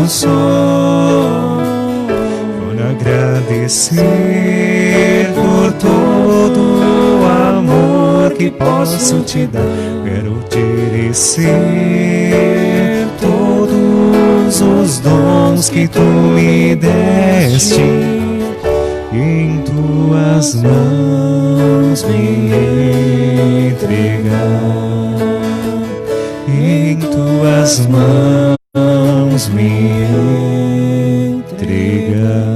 sou, por agradecer por todo o amor que posso te dar. Quero te oferecer todos os dons que tu me deste, e em tuas mãos me entregar, em tuas mãos me entregar.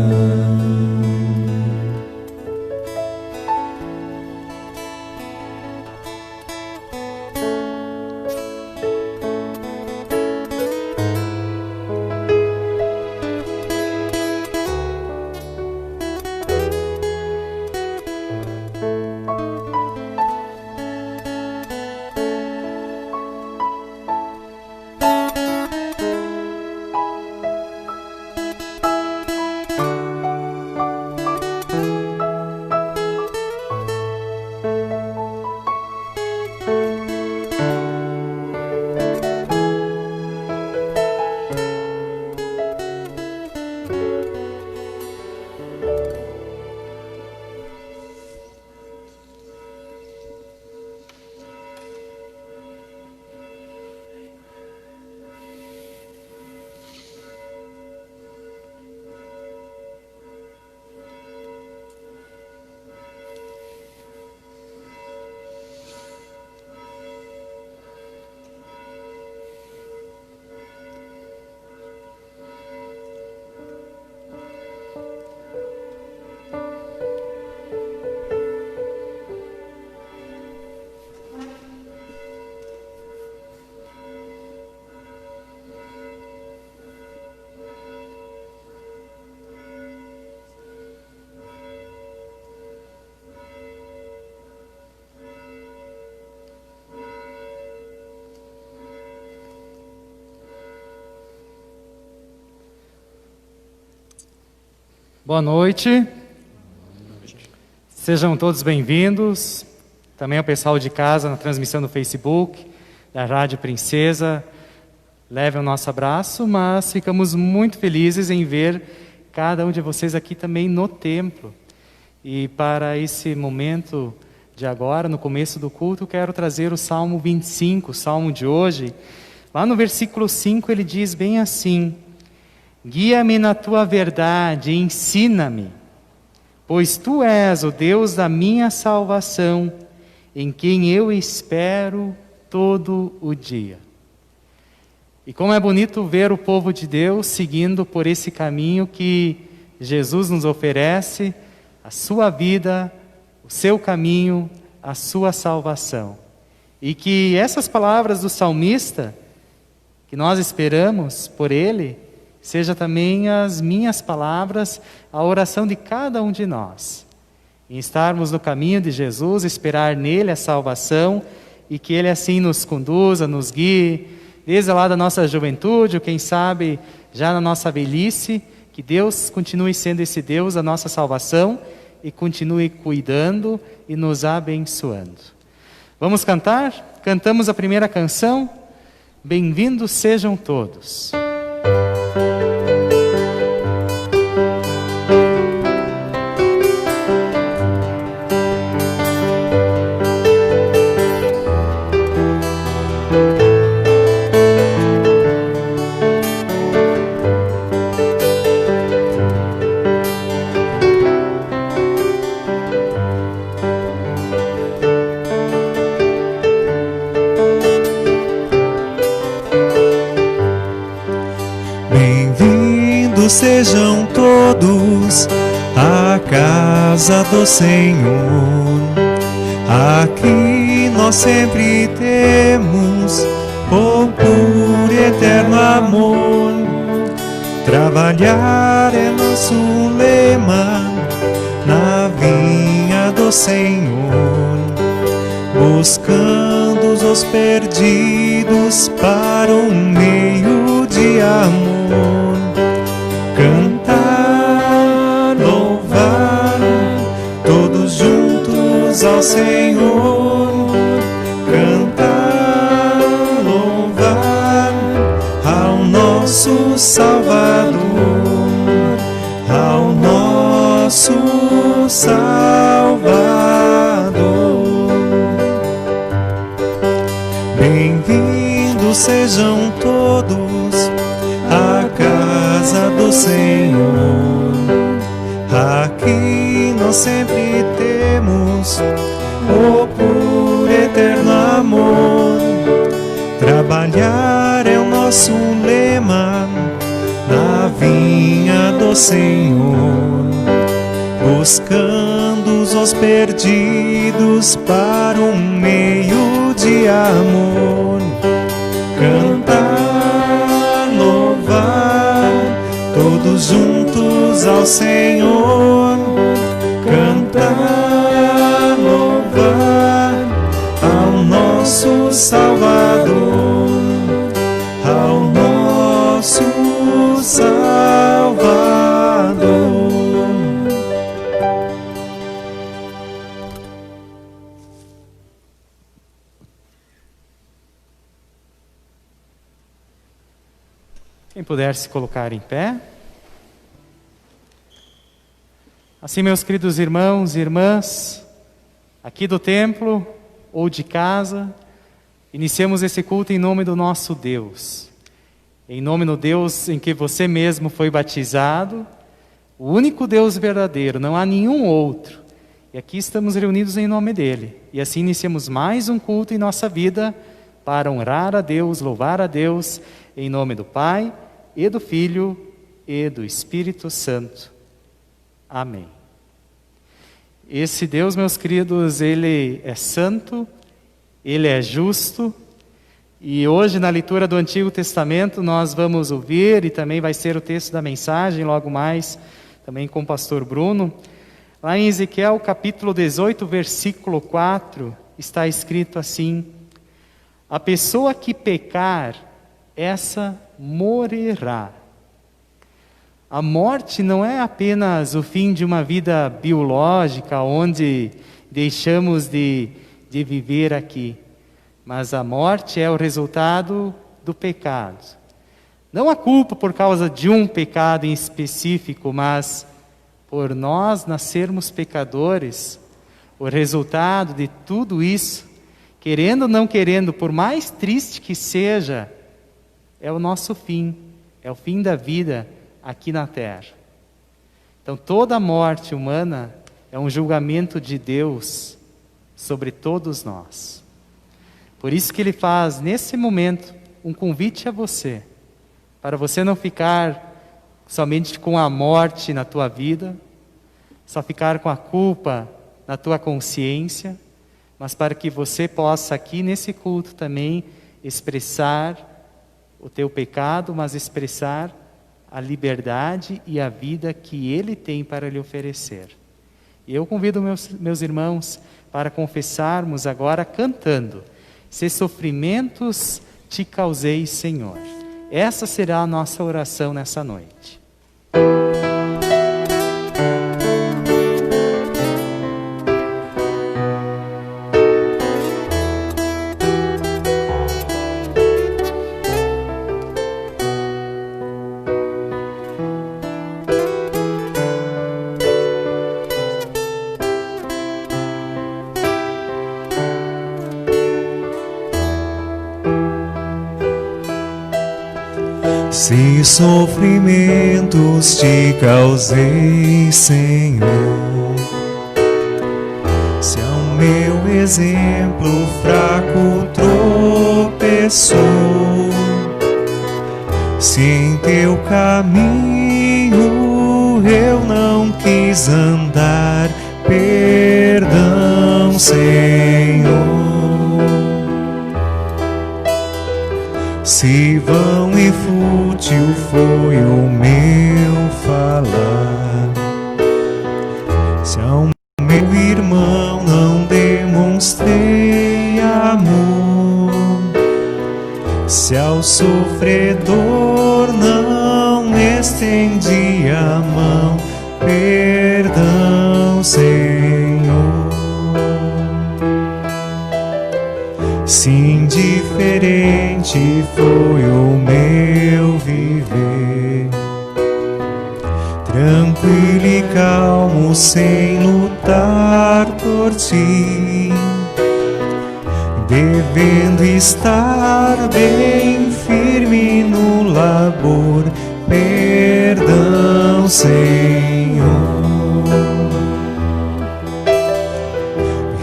Boa noite. Sejam todos bem-vindos. Também ao pessoal de casa na transmissão no Facebook, da Rádio Princesa. Leve o nosso abraço, mas ficamos muito felizes em ver cada um de vocês aqui também no templo. E para esse momento de agora, no começo do culto, quero trazer o Salmo 25, o Salmo de hoje. Lá no versículo 5 ele diz bem assim: guia-me na tua verdade, ensina-me, pois tu és o Deus da minha salvação, em quem eu espero todo o dia. E como é bonito ver o povo de Deus seguindo por esse caminho que Jesus nos oferece, a sua vida, o seu caminho, a sua salvação. E que essas palavras do salmista, que nós esperamos por ele, seja também as minhas palavras, a oração de cada um de nós. Em estarmos no caminho de Jesus, esperar nele a salvação, e que ele assim nos conduza, nos guie, desde lá da nossa juventude, ou quem sabe já na nossa velhice, que Deus continue sendo esse Deus da nossa salvação, e continue cuidando e nos abençoando. Vamos cantar? Cantamos a primeira canção, Bem-vindos Sejam Todos. Sejam todos à casa do Senhor. Aqui nós sempre temos o puro e eterno amor. Trabalhar é nosso lema na vinha do Senhor, buscando os perdidos para um meio de amor. Cantar, louvar, todos juntos ao Senhor. Cantar, louvar ao nosso Salvador. Salvador, ao nosso Salvador. Bem-vindos sejam todos à casa do Senhor. Aqui nós sempre temos o puro eterno amor. Trabalhar é o nosso lema na vinha do Senhor, buscando os perdidos para um meio de amor. Cantar, louvar, todos juntos ao Senhor. Cantar, louvar ao nosso Salvador, ao nosso Salvador. Quem puder se colocar em pé. Assim, meus queridos irmãos e irmãs, aqui do templo ou de casa, iniciamos esse culto em nome do nosso Deus. Em nome do Deus em que você mesmo foi batizado, o único Deus verdadeiro, não há nenhum outro. E aqui estamos reunidos em nome dele. E assim iniciamos mais um culto em nossa vida para honrar a Deus, louvar a Deus, em nome do Pai, e do Filho, e do Espírito Santo. Amém. Esse Deus, meus queridos, Ele é santo, Ele é justo, e hoje na leitura do Antigo Testamento nós vamos ouvir, e também vai ser o texto da mensagem, logo mais, também com o pastor Bruno, lá em Ezequiel capítulo 18, versículo 4, está escrito assim: a pessoa que pecar, essa morrerá. A morte não é apenas o fim de uma vida biológica, onde deixamos de viver aqui, mas a morte é o resultado do pecado. Não a culpa por causa de um pecado em específico, mas por nós nascermos pecadores, o resultado de tudo isso, querendo ou não querendo, por mais triste que seja, é o nosso fim, é o fim da vida aqui na terra. Então toda a morte humana é um julgamento de Deus sobre todos nós. Por isso que Ele faz nesse momento um convite a você, para você não ficar somente com a morte na tua vida, só ficar com a culpa na tua consciência, mas para que você possa aqui nesse culto também expressar o teu pecado, mas expressar a liberdade e a vida que Ele tem para lhe oferecer. E eu convido meus irmãos para confessarmos agora cantando: se sofrimentos te causei, Senhor. Essa será a nossa oração nessa noite. Se sofrimentos te causei, Senhor, se ao meu exemplo fraco tropeçou, se em teu caminho eu não quis andar, perdão, Senhor. Se vão e fútil foi o meu falar, se ao meu irmão não demonstrei amor, se ao sofredor não estendi a mão, perdão, Senhor. Se indiferente foi o meu viver, tranquilo e calmo, sem lutar por ti, devendo estar bem firme no labor. Perdão, Senhor.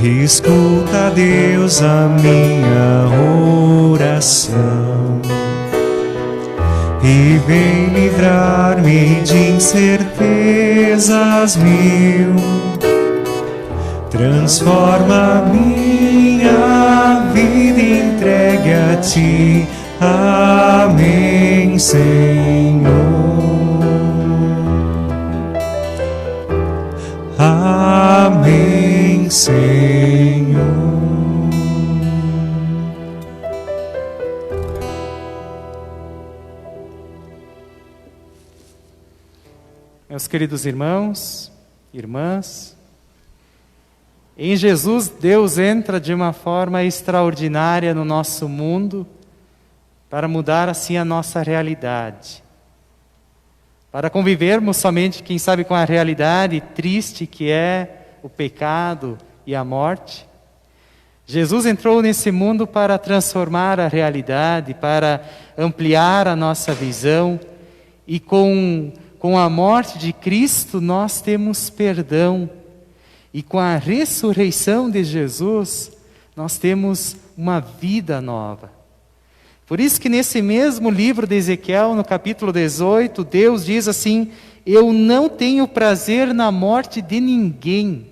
Escuta, Deus, a minha oração e vem livrar-me de incertezas mil. Transforma minha vida, entregue a ti. Amém, Senhor. Amém, Senhor. Meus queridos irmãos, irmãs, em Jesus, Deus entra de uma forma extraordinária no nosso mundo para mudar assim a nossa realidade. Para convivermos somente, quem sabe, com a realidade triste que é o pecado e a morte. Jesus entrou nesse mundo para transformar a realidade, para ampliar a nossa visão, e com a morte de Cristo nós temos perdão, e com a ressurreição de Jesus nós temos uma vida nova. Por isso que nesse mesmo livro de Ezequiel, no capítulo 18, Deus diz assim: eu não tenho prazer na morte de ninguém.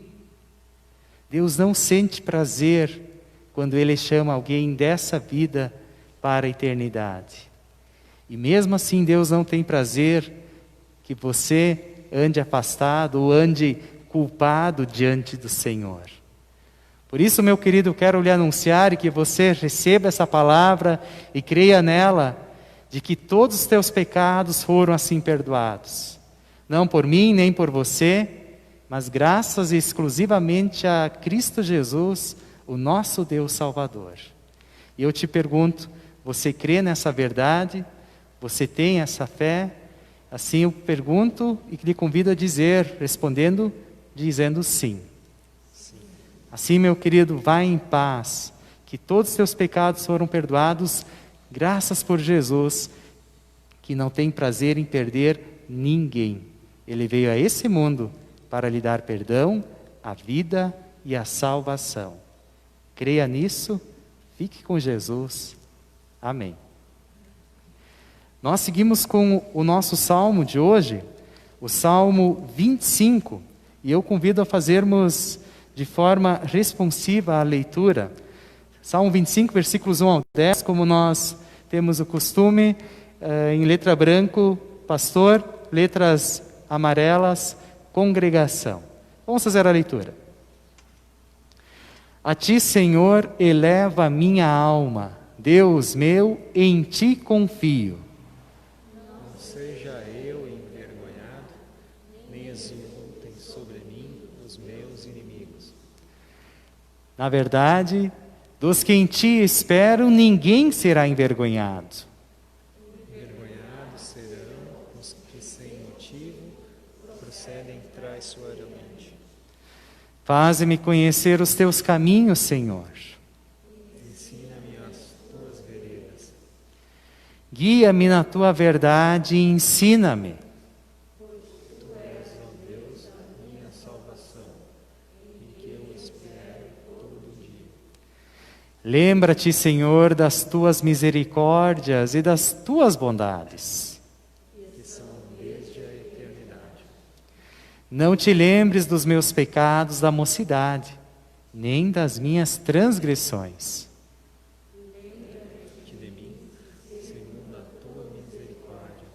Deus não sente prazer quando Ele chama alguém dessa vida para a eternidade. E mesmo assim Deus não tem prazer que você ande afastado ou ande culpado diante do Senhor. Por isso, meu querido, eu quero lhe anunciar e que você receba essa palavra e creia nela, de que todos os teus pecados foram assim perdoados. Não por mim, nem por você, mas graças exclusivamente a Cristo Jesus, o nosso Deus Salvador. E eu te pergunto, você crê nessa verdade? Você tem essa fé? Assim eu pergunto e lhe convido a dizer, dizendo sim. Assim, meu querido, vá em paz, que todos os teus pecados foram perdoados, graças por Jesus, que não tem prazer em perder ninguém. Ele veio a esse mundo para lhe dar perdão, a vida e a salvação. Creia nisso, fique com Jesus. Amém. Nós seguimos com o nosso salmo de hoje, o Salmo 25, e eu convido a fazermos de forma responsiva a leitura. Salmo 25, versículos 1 ao 10, como nós temos o costume, em letra branco, pastor, letras amarelas, congregação. Vamos fazer a leitura. A ti, Senhor, eleva a minha alma, Deus meu, em ti confio. Não seja eu envergonhado, nem exultem sobre mim os meus inimigos. Na verdade, dos que em ti esperam, ninguém será envergonhado. Envergonhados serão os que sem motivo procedem traiçoeiramente. Faze-me conhecer os teus caminhos, Senhor. Ensina-me as tuas veredas. Guia-me na tua verdade e ensina-me. Tu és, ó Deus, a minha salvação, em que eu espero todo dia. Lembra-te, Senhor, das tuas misericórdias e das tuas bondades. Que são desde a eternidade. Não te lembres dos meus pecados da mocidade, nem das minhas transgressões. Lembra-te de mim, segundo a tua misericórdia,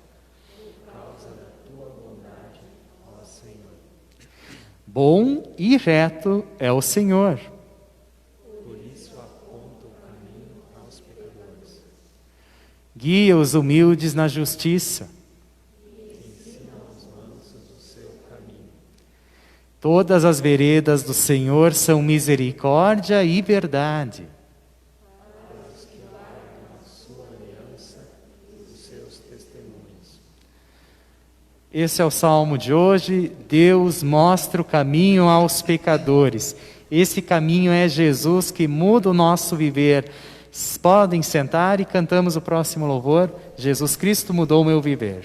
por causa da tua bondade, ó Senhor. Bom e reto é o Senhor. Por isso aponta o caminho aos pecadores. Guia os humildes na justiça. Ensina aos mansos o seu caminho. Todas as veredas do Senhor são misericórdia e verdade. Para os que guardam a sua aliança e os seus testemunhos. Esse é o salmo de hoje. Deus mostra o caminho aos pecadores. Esse caminho é Jesus que muda o nosso viver. Podem sentar e cantamos o próximo louvor. Jesus Cristo mudou o meu viver.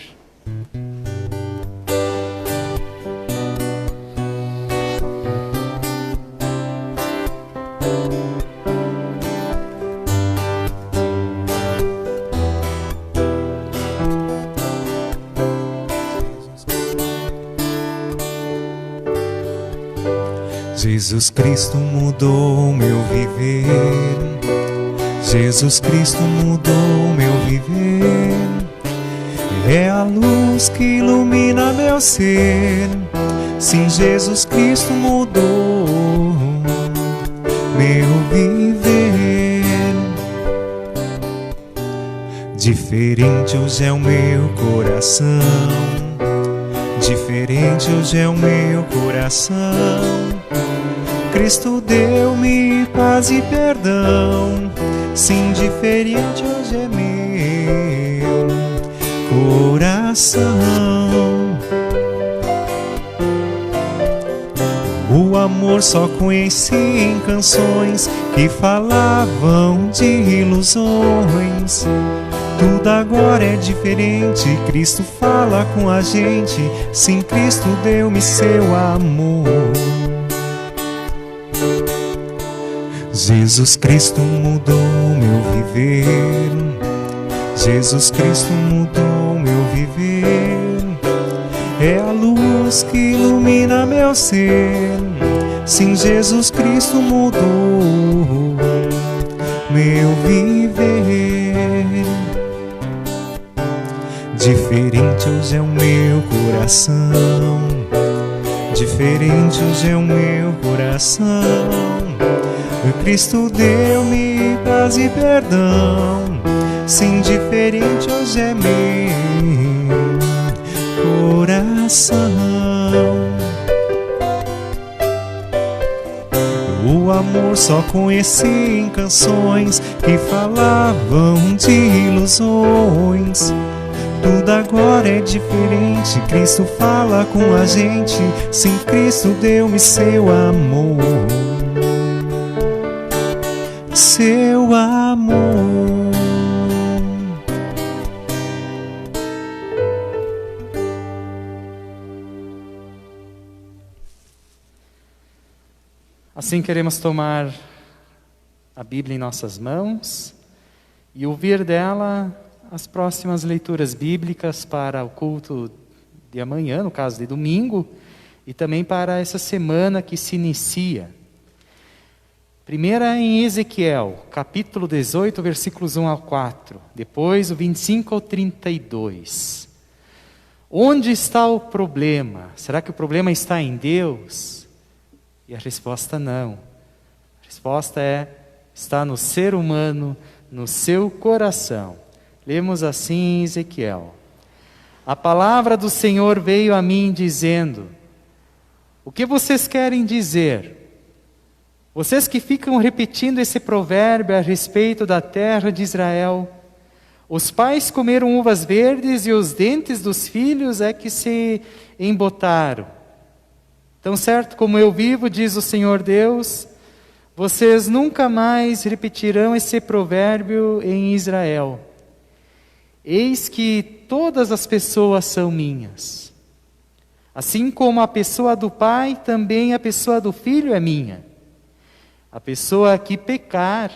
Jesus Cristo mudou meu viver. Jesus Cristo mudou meu viver. É a luz que ilumina meu ser. Sim, Jesus Cristo mudou meu viver. Diferente hoje é o meu coração. Diferente hoje é o meu coração. Cristo deu-me paz e perdão. Sim, diferente hoje é meu coração. O amor só conheci em canções que falavam de ilusões. Tudo agora é diferente, Cristo fala com a gente. Sim, Cristo deu-me seu amor. Jesus Cristo mudou meu viver. Jesus Cristo mudou meu viver. É a luz que ilumina meu ser. Sim, Jesus Cristo mudou meu viver. Diferente hoje é o meu coração. Diferente hoje é o meu coração. Cristo deu-me paz e perdão. Sim, diferente hoje é meu coração. O amor só conheci em canções que falavam de ilusões. Tudo agora é diferente, Cristo fala com a gente. Sim, Cristo deu-me seu amor. Seu amor. Assim queremos tomar a Bíblia em nossas mãos e ouvir dela as próximas leituras bíblicas para o culto de amanhã, no caso de domingo, e também para essa semana que se inicia. Primeira em Ezequiel, capítulo 18, versículos 1 ao 4. Depois o 25 ao 32. Onde está o problema? Será que o problema está em Deus? E a resposta não. A resposta está no ser humano, no seu coração. Lemos assim em Ezequiel. A palavra do Senhor veio a mim dizendo: o que vocês querem dizer? Vocês que ficam repetindo esse provérbio a respeito da terra de Israel. Os pais comeram uvas verdes e os dentes dos filhos é que se embotaram. Tão certo como eu vivo, diz o Senhor Deus, vocês nunca mais repetirão esse provérbio em Israel. Eis que todas as pessoas são minhas. Assim como a pessoa do pai, também a pessoa do filho é minha. A pessoa que pecar,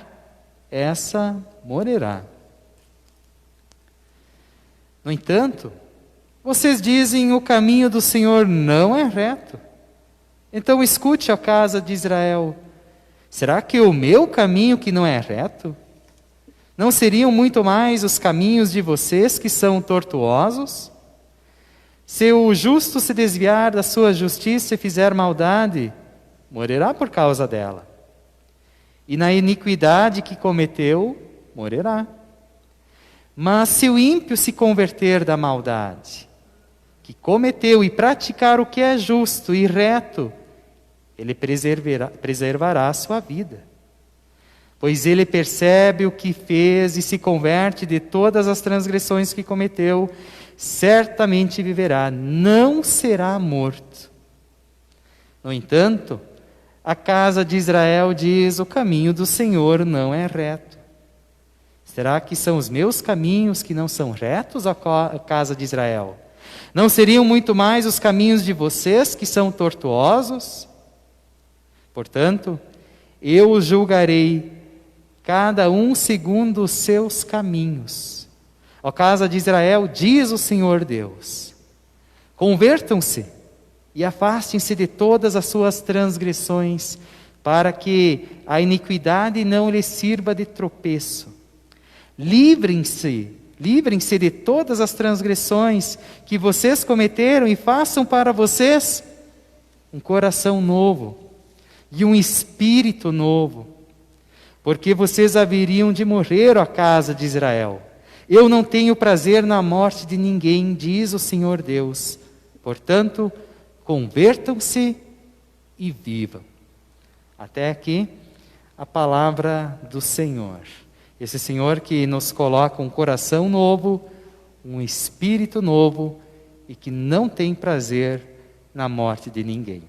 essa morrerá. No entanto, vocês dizem: o caminho do Senhor não é reto. Então escute, ó casa de Israel: será que o meu caminho que não é reto? Não seriam muito mais os caminhos de vocês que são tortuosos? Se o justo se desviar da sua justiça e fizer maldade, morrerá por causa dela. E na iniquidade que cometeu, morrerá. Mas se o ímpio se converter da maldade que cometeu e praticar o que é justo e reto, ele preservará a sua vida. Pois ele percebe o que fez e se converte de todas as transgressões que cometeu, certamente viverá, não será morto. No entanto, a casa de Israel diz: o caminho do Senhor não é reto. Será que são os meus caminhos que não são retos, a casa de Israel? Não seriam muito mais os caminhos de vocês que são tortuosos? Portanto, eu os julgarei, cada um segundo os seus caminhos. Ó casa de Israel, diz o Senhor Deus: convertam-se e afastem-se de todas as suas transgressões, para que a iniquidade não lhes sirva de tropeço. Livrem-se de todas as transgressões que vocês cometeram e façam para vocês um coração novo e um espírito novo, porque vocês haveriam de morrer, ó casa de Israel. Eu não tenho prazer na morte de ninguém, diz o Senhor Deus. Portanto, convertam-se e vivam. Até aqui a palavra do Senhor. Esse Senhor que nos coloca um coração novo, um espírito novo e que não tem prazer na morte de ninguém.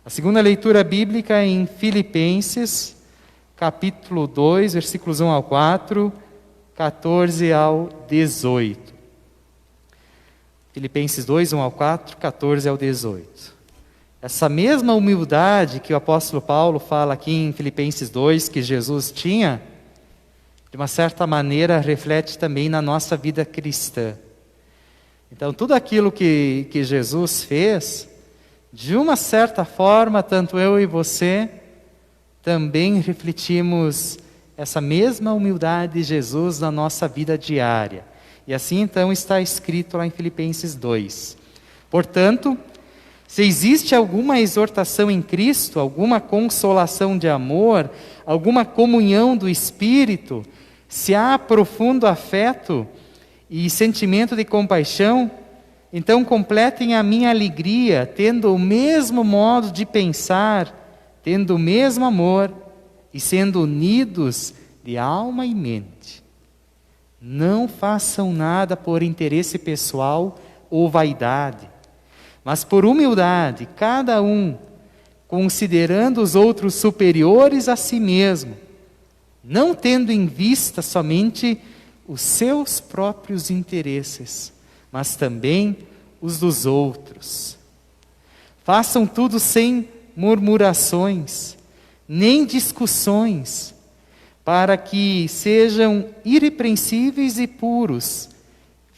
A segunda leitura bíblica é em Filipenses, capítulo 2, versículos 1 ao 4, 14 ao 18. Filipenses 2, 1 ao 4, 14 ao 18. Essa mesma humildade que o apóstolo Paulo fala aqui em Filipenses 2, que Jesus tinha, de uma certa maneira reflete também na nossa vida cristã. Então, tudo aquilo que Jesus fez, de uma certa forma, tanto eu e você, também refletimos essa mesma humildade de Jesus na nossa vida diária. E assim, então, está escrito lá em Filipenses 2. Portanto, se existe alguma exortação em Cristo, alguma consolação de amor, alguma comunhão do Espírito, se há profundo afeto e sentimento de compaixão, então completem a minha alegria, tendo o mesmo modo de pensar, tendo o mesmo amor e sendo unidos de alma e mente. Não façam nada por interesse pessoal ou vaidade, mas por humildade, cada um considerando os outros superiores a si mesmo, não tendo em vista somente os seus próprios interesses, mas também os dos outros. Façam tudo sem murmurações, nem discussões, para que sejam irrepreensíveis e puros,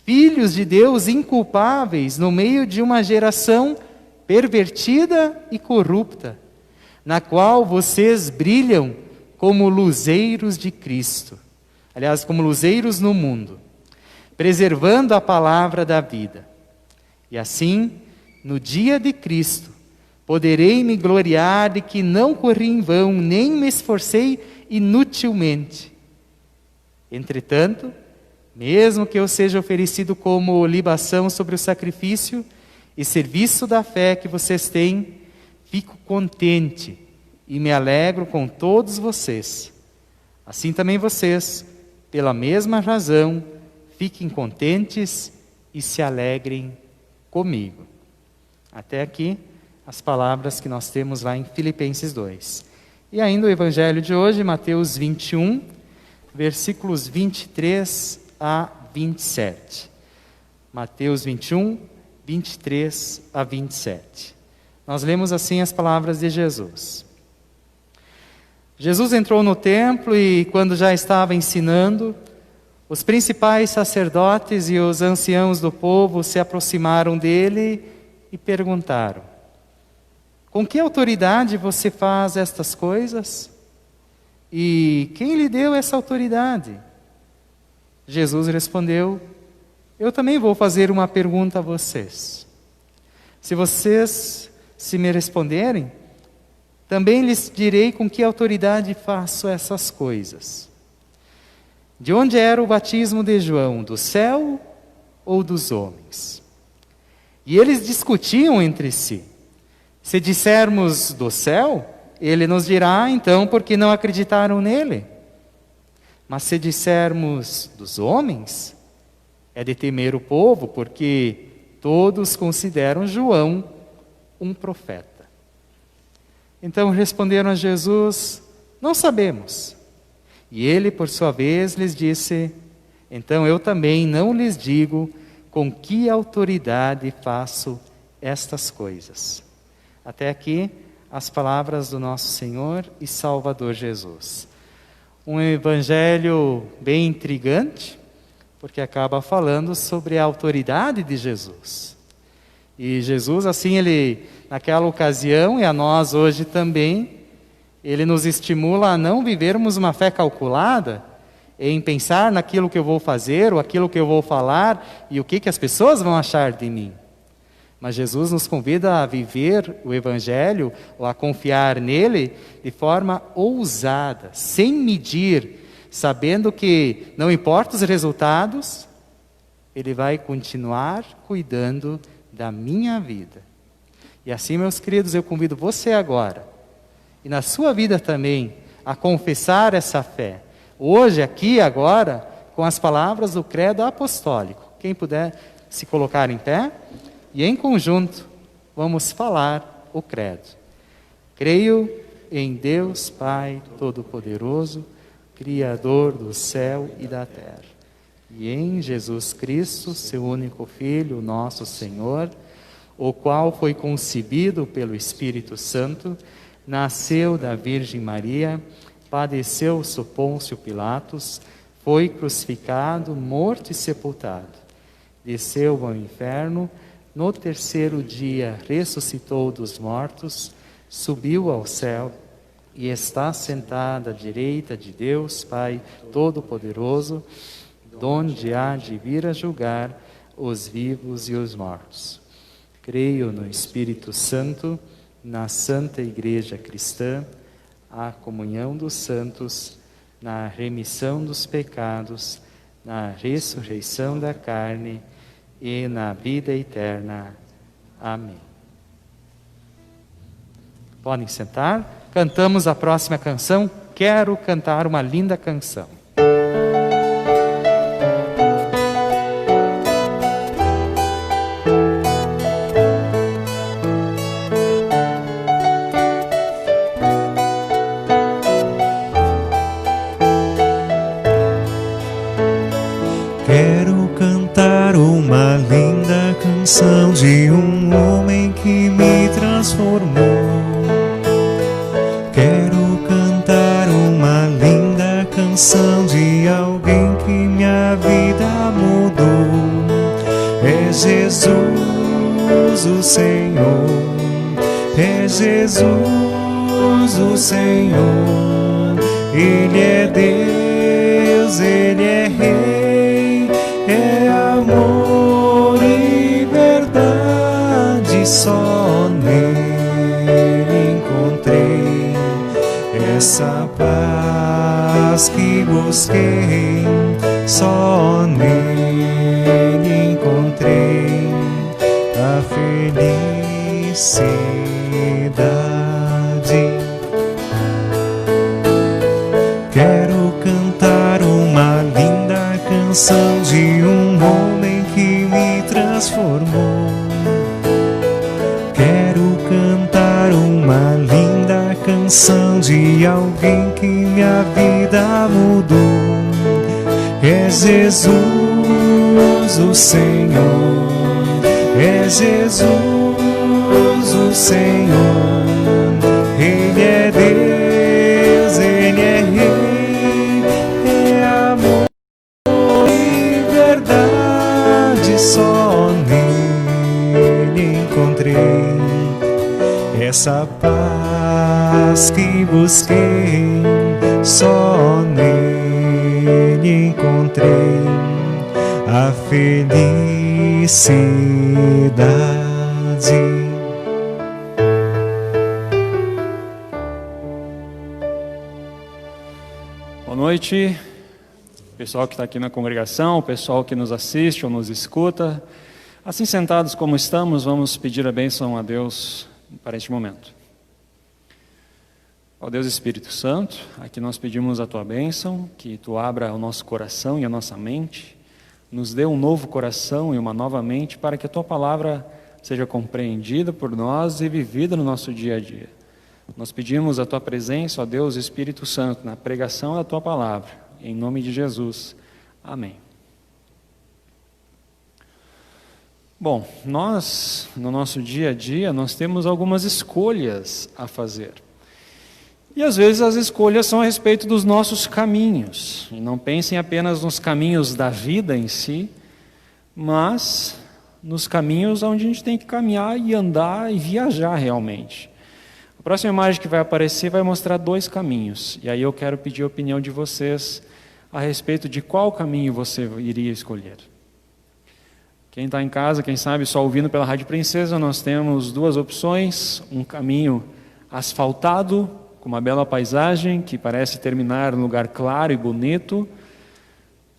filhos de Deus inculpáveis no meio de uma geração pervertida e corrupta, na qual vocês brilham como luzeiros de Cristo. Aliás, como luzeiros no mundo, preservando a palavra da vida. E assim, no dia de Cristo, poderei me gloriar de que não corri em vão, nem me esforcei inutilmente. Entretanto, mesmo que eu seja oferecido como libação sobre o sacrifício e serviço da fé que vocês têm, fico contente e me alegro com todos vocês. Assim também vocês, pela mesma razão, fiquem contentes e se alegrem comigo. Até aqui as palavras que nós temos lá em Filipenses 2. E ainda o evangelho de hoje, Mateus 21, versículos 23 a 27. Mateus 21, 23 a 27. Nós lemos assim as palavras de Jesus. Jesus entrou no templo e, quando já estava ensinando, os principais sacerdotes e os anciãos do povo se aproximaram dele e perguntaram: com que autoridade você faz estas coisas? E quem lhe deu essa autoridade? Jesus respondeu: eu também vou fazer uma pergunta a vocês. Se vocês me responderem, também lhes direi com que autoridade faço essas coisas. De onde era o batismo de João? Do céu ou dos homens? E eles discutiam entre si. Se dissermos do céu, ele nos dirá, então, por que não acreditaram nele? Mas se dissermos dos homens, É de temer o povo, porque todos consideram João um profeta. Então responderam a Jesus: não sabemos. E ele, por sua vez, lhes disse: então eu também não lhes digo com que autoridade faço estas coisas. Até aqui as palavras do nosso Senhor e Salvador Jesus. Um evangelho bem intrigante, porque acaba falando sobre a autoridade de Jesus. E Jesus, assim, ele, naquela ocasião, e a nós hoje também, ele nos estimula a não vivermos uma fé calculada, em pensar naquilo que eu vou fazer, ou aquilo que eu vou falar, e o que as pessoas vão achar de mim. Mas Jesus nos convida a viver o Evangelho, ou a confiar nele, de forma ousada, sem medir, sabendo que não importa os resultados, ele vai continuar cuidando da minha vida. E assim, meus queridos, eu convido você agora, e na sua vida também, a confessar essa fé. Hoje, aqui, agora, com as palavras do credo apostólico. Quem puder se colocar em pé, e em conjunto, vamos falar o credo. Creio em Deus Pai Todo-Poderoso, Criador do céu e da terra, e em Jesus Cristo, seu único Filho, nosso Senhor, o qual foi concebido pelo Espírito Santo, nasceu da Virgem Maria, padeceu sob Pôncio Pilatos, foi crucificado, morto e sepultado, desceu ao inferno, no terceiro dia ressuscitou dos mortos, subiu ao céu e está sentado à direita de Deus Pai Todo-Poderoso, donde há de vir a julgar os vivos e os mortos. Creio no Espírito Santo, na Santa Igreja Cristã, a comunhão dos santos, na remissão dos pecados, na ressurreição da carne e na vida eterna. Amém. Podem sentar. Cantamos a próxima canção. Quero cantar uma linda canção. Quero cantar uma linda canção de um homem que me transformou. Quero cantar uma linda canção de alguém que minha vida mudou. É Jesus o Senhor, é Jesus o Senhor. Ele é Deus, Ele é Rei, é amor e verdade, só nele encontrei essa paz que busquei, só nele encontrei a felicidade. Quero cantar uma linda canção de um homem que me transformou. Quero cantar uma linda canção de alguém que minha vida mudou. É Jesus o Senhor, é Jesus o Senhor. Ele é Deus, Ele é Rei, é amor e verdade, só nele encontrei essa paz que busquei, só nele encontrei a felicidade. Boa noite, pessoal que está aqui na congregação, o pessoal que nos assiste ou nos escuta. Assim, sentados como estamos, vamos pedir a bênção a Deus para este momento. Ó Deus Espírito Santo, aqui nós pedimos a Tua bênção, que Tu abra o nosso coração e a nossa mente, nos dê um novo coração e uma nova mente para que a Tua palavra seja compreendida por nós e vivida no nosso dia a dia. Nós pedimos a Tua presença, ó Deus, Espírito Santo, na pregação da Tua palavra, em nome de Jesus. Amém. Bom, nós, no nosso dia a dia, nós temos algumas escolhas a fazer. E às vezes as escolhas são a respeito dos nossos caminhos. E não pensem apenas nos caminhos da vida em si, mas nos caminhos onde a gente tem que caminhar e andar e viajar realmente. A próxima imagem que vai aparecer vai mostrar 2 caminhos. E aí eu quero pedir a opinião de vocês a respeito de qual caminho você iria escolher. Quem está em casa, quem sabe só ouvindo pela Rádio Princesa, nós temos 2 opções. Um caminho asfaltado, com uma bela paisagem que parece terminar num lugar claro e bonito.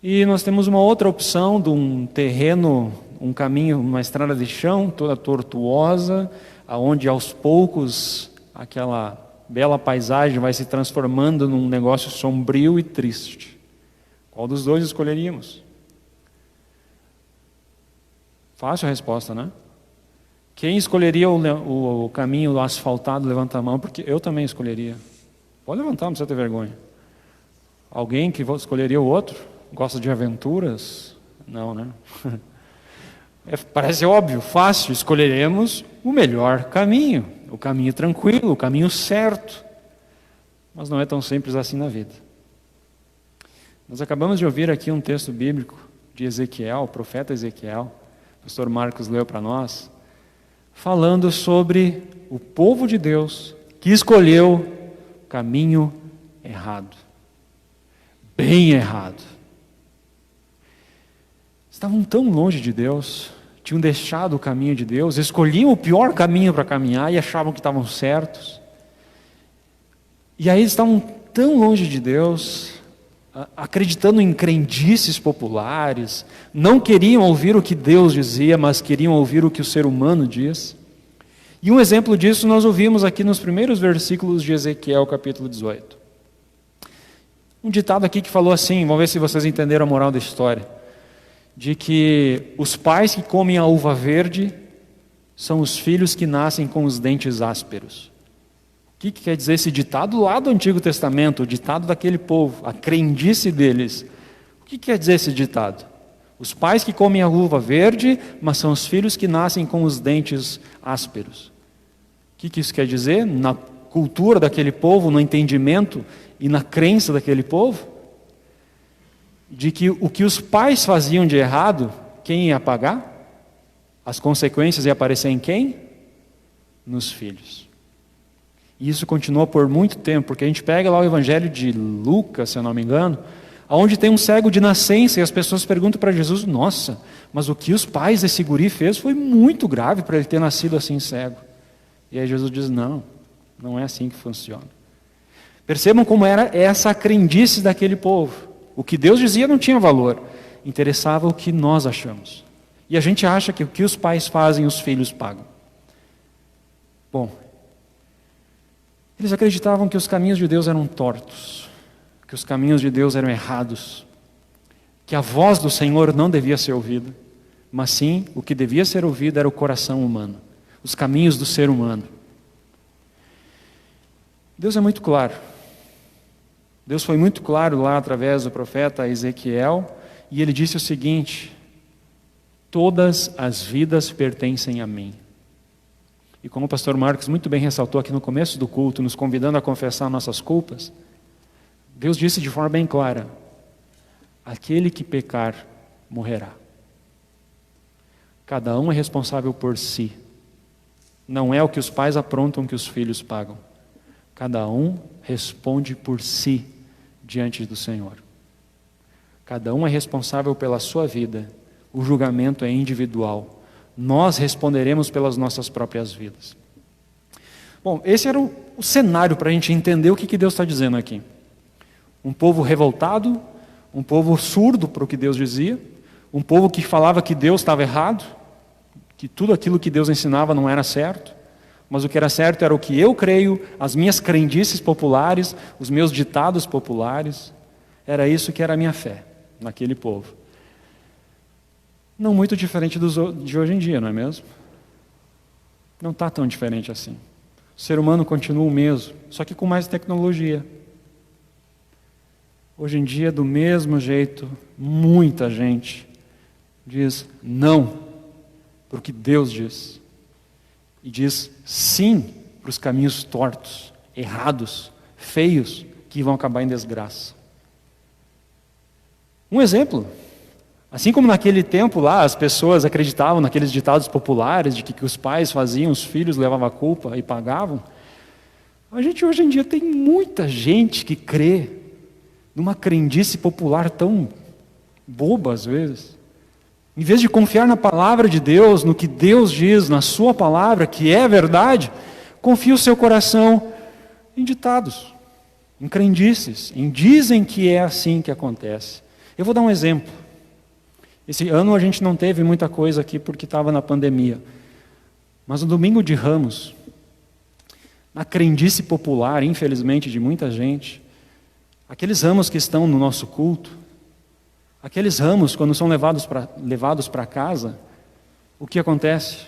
E nós temos uma outra opção de um terreno, um caminho, uma estrada de chão toda tortuosa, aonde aos poucos aquela bela paisagem vai se transformando num negócio sombrio e triste. Qual dos 2 escolheríamos? Fácil a resposta, né? Quem escolheria o caminho asfaltado, levanta a mão, porque eu também escolheria. Pode levantar, não precisa ter vergonha. Alguém que escolheria o outro? Gosta de aventuras? Não, né? Parece óbvio, fácil. Escolheremos o melhor caminho, o caminho tranquilo, o caminho certo. Mas não é tão simples assim na vida. Nós acabamos de ouvir aqui um texto bíblico de Ezequiel, o profeta Ezequiel. O pastor Marcos leu para nós, falando sobre o povo de Deus que escolheu o caminho errado, bem errado. Estavam tão longe de Deus, tinham deixado o caminho de Deus, escolhiam o pior caminho para caminhar e achavam que estavam certos. E aí estavam tão longe de Deus, acreditando em crendices populares, não queriam ouvir o que Deus dizia, mas queriam ouvir o que o ser humano diz. E um exemplo disso nós ouvimos aqui nos primeiros versículos de Ezequiel, capítulo 18. Um ditado aqui que falou assim, vamos ver se vocês entenderam a moral da história, de que os pais que comem a uva verde são os filhos que nascem com os dentes ásperos. O que quer dizer esse ditado lá do Antigo Testamento, o ditado daquele povo, a crendice deles? O que quer dizer esse ditado? Os pais que comem a uva verde, mas são os filhos que nascem com os dentes ásperos. O que isso quer dizer? Na cultura daquele povo, no entendimento e na crença daquele povo, de que o que os pais faziam de errado, quem ia pagar? As consequências iam aparecer em quem? Nos filhos. E isso continua por muito tempo, porque a gente pega lá o Evangelho de Lucas, se eu não me engano, onde tem um cego de nascença, e as pessoas perguntam para Jesus, nossa, mas o que os pais desse guri fez foi muito grave para ele ter nascido assim cego. E aí Jesus diz, não é assim que funciona. Percebam como era essa crendice daquele povo. O que Deus dizia não tinha valor, interessava o que nós achamos. E a gente acha que o que os pais fazem, os filhos pagam. Bom, eles acreditavam que os caminhos de Deus eram tortos, que os caminhos de Deus eram errados, que a voz do Senhor não devia ser ouvida, mas sim, o que devia ser ouvido era o coração humano, os caminhos do ser humano. Deus é muito claro. Deus foi muito claro lá através do profeta Ezequiel, e ele disse o seguinte, todas as vidas pertencem a mim. E como o pastor Marcos muito bem ressaltou aqui no começo do culto, nos convidando a confessar nossas culpas, Deus disse de forma bem clara, aquele que pecar, morrerá. Cada um é responsável por si. Não é o que os pais aprontam que os filhos pagam. Cada um responde por si diante do Senhor. Cada um é responsável pela sua vida. O julgamento é individual. Nós responderemos pelas nossas próprias vidas. Bom, esse era o cenário para a gente entender o que Deus está dizendo aqui. Um povo revoltado, um povo surdo para o que Deus dizia, um povo que falava que Deus estava errado, que tudo aquilo que Deus ensinava não era certo, mas o que era certo era o que eu creio, as minhas crendices populares, os meus ditados populares, era isso que era a minha fé naquele povo. Não muito diferente de hoje em dia, não é mesmo? Não está tão diferente assim. O ser humano continua o mesmo, só que com mais tecnologia. Hoje em dia, do mesmo jeito, muita gente diz não para o que Deus diz. E diz sim para os caminhos tortos, errados, feios, que vão acabar em desgraça. Um exemplo, assim como naquele tempo lá as pessoas acreditavam naqueles ditados populares de que os pais faziam, os filhos levavam a culpa e pagavam, a gente hoje em dia tem muita gente que crê numa crendice popular tão boba às vezes. Em vez de confiar na palavra de Deus, no que Deus diz, na sua palavra, que é verdade, confia o seu coração em ditados, em crendices, em dizem que é assim que acontece. Eu vou dar um exemplo. Esse ano a gente não teve muita coisa aqui porque estava na pandemia. Mas no domingo de Ramos, na crendice popular, infelizmente, de muita gente, aqueles ramos que estão no nosso culto, aqueles ramos, quando são levados para casa, o que acontece?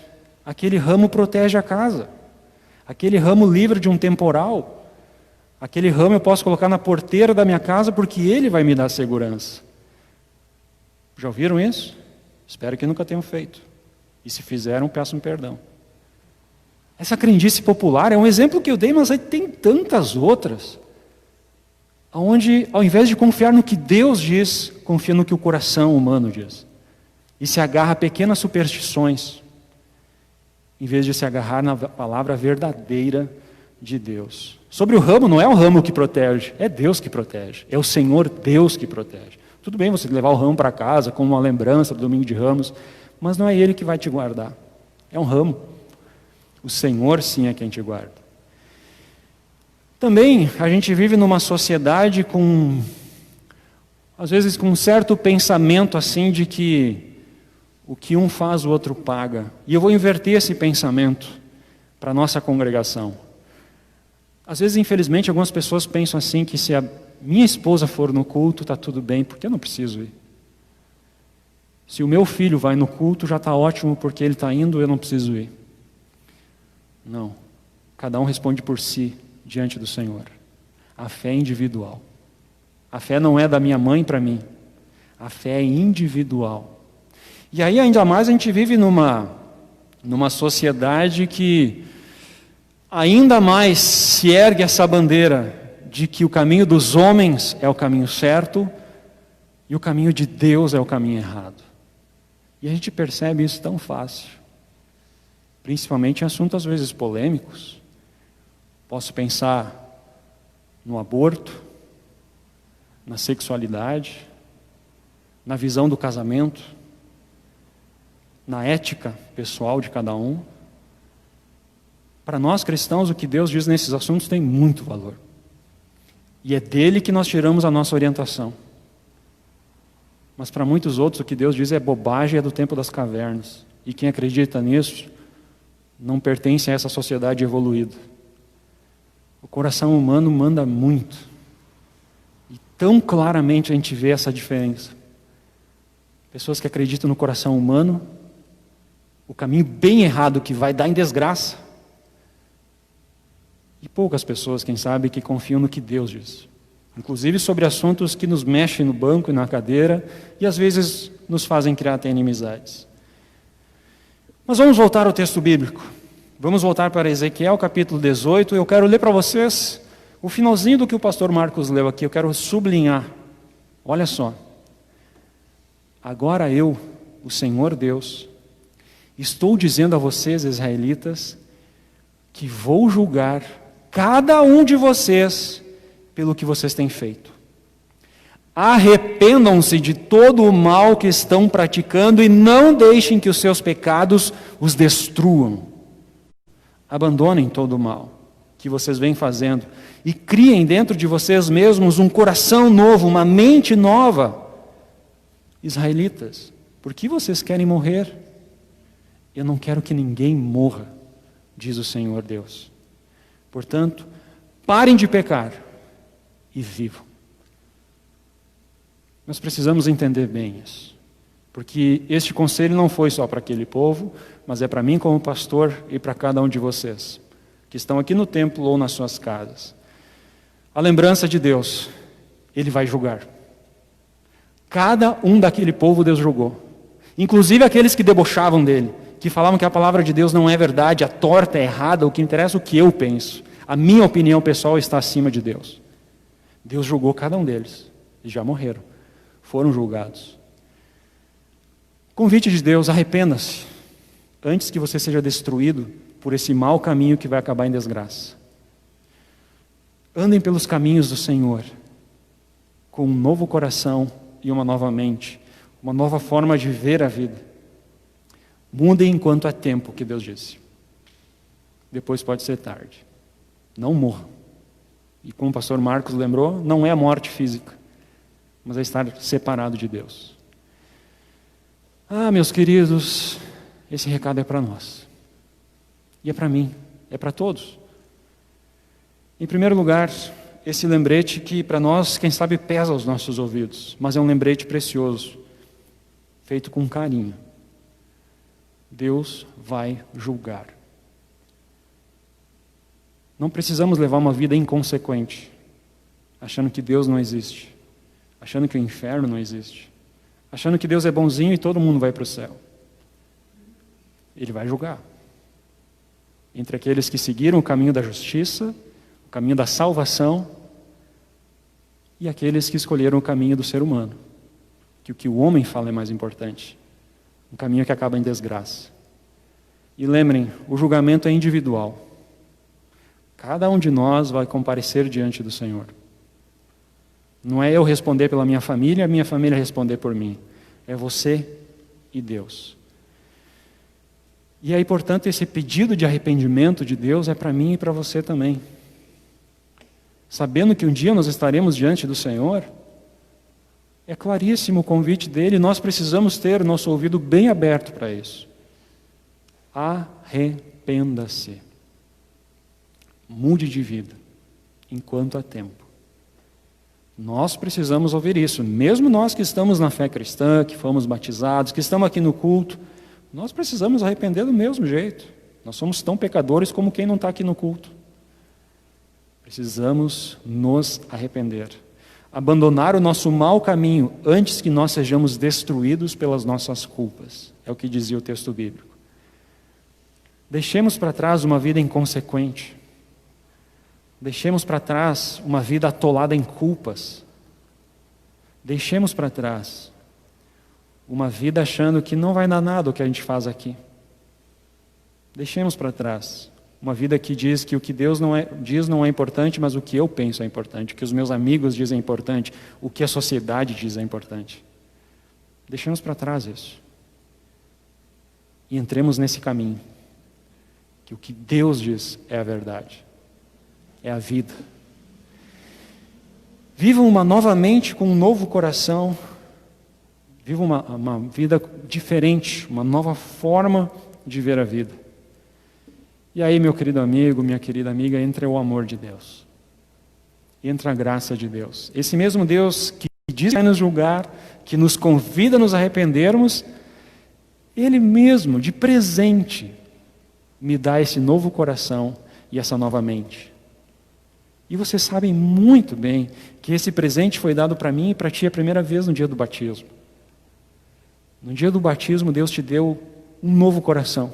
Aquele ramo protege a casa. Aquele ramo livra de um temporal. Aquele ramo eu posso colocar na porteira da minha casa porque ele vai me dar segurança. Já ouviram isso? Espero que nunca tenham feito. E se fizeram, peçam perdão. Essa crendice popular é um exemplo que eu dei, mas aí tem tantas outras. Onde, ao invés de confiar no que Deus diz, confia no que o coração humano diz. E se agarra a pequenas superstições, em vez de se agarrar na palavra verdadeira de Deus. Sobre o ramo, não é o ramo que protege, é Deus que protege. É o Senhor Deus que protege. Tudo bem você levar o ramo para casa como uma lembrança do domingo de Ramos, mas não é Ele que vai te guardar. É um ramo. O Senhor sim é quem te guarda. Também a gente vive numa sociedade com, às vezes, com um certo pensamento assim de que o que um faz o outro paga. E eu vou inverter esse pensamento para a nossa congregação. Às vezes, infelizmente, algumas pessoas pensam assim que se a minha esposa for no culto, está tudo bem, porque eu não preciso ir. Se o meu filho vai no culto, já está ótimo, porque ele está indo, eu não preciso ir. Não. Cada um responde por si, diante do Senhor. A fé é individual. A fé não é da minha mãe para mim. A fé é individual. E aí, ainda mais, a gente vive numa sociedade que ainda mais se ergue essa bandeira de que o caminho dos homens é o caminho certo e o caminho de Deus é o caminho errado. E a gente percebe isso tão fácil, principalmente em assuntos às vezes polêmicos. Posso pensar no aborto, na sexualidade, na visão do casamento, na ética pessoal de cada um. Para nós cristãos, o que Deus diz nesses assuntos tem muito valor. E é dele que nós tiramos a nossa orientação. Mas para muitos outros, o que Deus diz é bobagem, é do tempo das cavernas. E quem acredita nisso não pertence a essa sociedade evoluída. O coração humano manda muito. E tão claramente a gente vê essa diferença. Pessoas que acreditam no coração humano, o caminho bem errado que vai dar em desgraça. E poucas pessoas, quem sabe, que confiam no que Deus diz. Inclusive sobre assuntos que nos mexem no banco e na cadeira e às vezes nos fazem criar até inimizades. Mas vamos voltar ao texto bíblico. Vamos voltar para Ezequiel capítulo 18. Eu quero ler para vocês o finalzinho do que o pastor Marcos leu aqui. Eu quero sublinhar. Olha só. Agora eu, o Senhor Deus, estou dizendo a vocês, israelitas, que vou julgar cada um de vocês pelo que vocês têm feito. Arrependam-se de todo o mal que estão praticando e não deixem que os seus pecados os destruam. Abandonem todo o mal que vocês vêm fazendo e criem dentro de vocês mesmos um coração novo, uma mente nova. Israelitas, por que vocês querem morrer? Eu não quero que ninguém morra, diz o Senhor Deus. Portanto, parem de pecar e vivam. Nós precisamos entender bem isso. Porque este conselho não foi só para aquele povo, mas é para mim como pastor e para cada um de vocês, que estão aqui no templo ou nas suas casas. A lembrança de Deus, Ele vai julgar. Cada um daquele povo Deus julgou. Inclusive aqueles que debochavam dele, que falavam que a palavra de Deus não é verdade, a torta é errada, o que interessa é o que eu penso. A minha opinião pessoal está acima de Deus. Deus julgou cada um deles. E já morreram. Foram julgados. Convite de Deus, arrependa-se. Antes que você seja destruído por esse mau caminho que vai acabar em desgraça. Andem pelos caminhos do Senhor. Com um novo coração e uma nova mente. Uma nova forma de ver a vida. Mudem enquanto há tempo, que Deus disse. Depois pode ser tarde. Não morram. E como o pastor Marcos lembrou, não é a morte física, mas é estar separado de Deus. Meus queridos, esse recado é para nós. E é para mim, é para todos. Em primeiro lugar, esse lembrete que para nós, quem sabe, pesa aos nossos ouvidos, mas é um lembrete precioso, feito com carinho. Deus vai julgar. Não precisamos levar uma vida inconsequente, achando que Deus não existe, achando que o inferno não existe, achando que Deus é bonzinho e todo mundo vai para o céu. Ele vai julgar. Entre aqueles que seguiram o caminho da justiça, o caminho da salvação, e aqueles que escolheram o caminho do ser humano, que o que o homem fala é mais importante, um caminho que acaba em desgraça. E lembrem, o julgamento é individual. Cada um de nós vai comparecer diante do Senhor. Não é eu responder pela minha família, a minha família responder por mim. É você e Deus. E aí, portanto, esse pedido de arrependimento de Deus é para mim e para você também. Sabendo que um dia nós estaremos diante do Senhor, é claríssimo o convite dele, nós precisamos ter nosso ouvido bem aberto para isso. Arrependa-se. Mude de vida, enquanto há tempo. Nós precisamos ouvir isso, mesmo nós que estamos na fé cristã, que fomos batizados, que estamos aqui no culto, nós precisamos arrepender do mesmo jeito. Nós somos tão pecadores como quem não está aqui no culto. Precisamos nos arrepender. Abandonar o nosso mau caminho antes que nós sejamos destruídos pelas nossas culpas. É o que dizia o texto bíblico. Deixemos para trás uma vida inconsequente. Deixemos para trás uma vida atolada em culpas. Deixemos para trás uma vida achando que não vai dar nada o que a gente faz aqui. Deixemos para trás uma vida que diz que o que Deus diz não é importante, mas o que eu penso é importante, o que os meus amigos dizem é importante, o que a sociedade diz é importante. Deixemos para trás isso. E entremos nesse caminho, que o que Deus diz é a verdade. É a vida. Vivam novamente com um novo coração. Vivam uma vida diferente, uma nova forma de ver a vida. E aí, meu querido amigo, minha querida amiga, entra o amor de Deus. Entra a graça de Deus. Esse mesmo Deus que diz que vai nos julgar, que nos convida a nos arrependermos, Ele mesmo, de presente, me dá esse novo coração e essa nova mente. E vocês sabem muito bem que esse presente foi dado para mim e para ti a primeira vez no dia do batismo. No dia do batismo, Deus te deu um novo coração.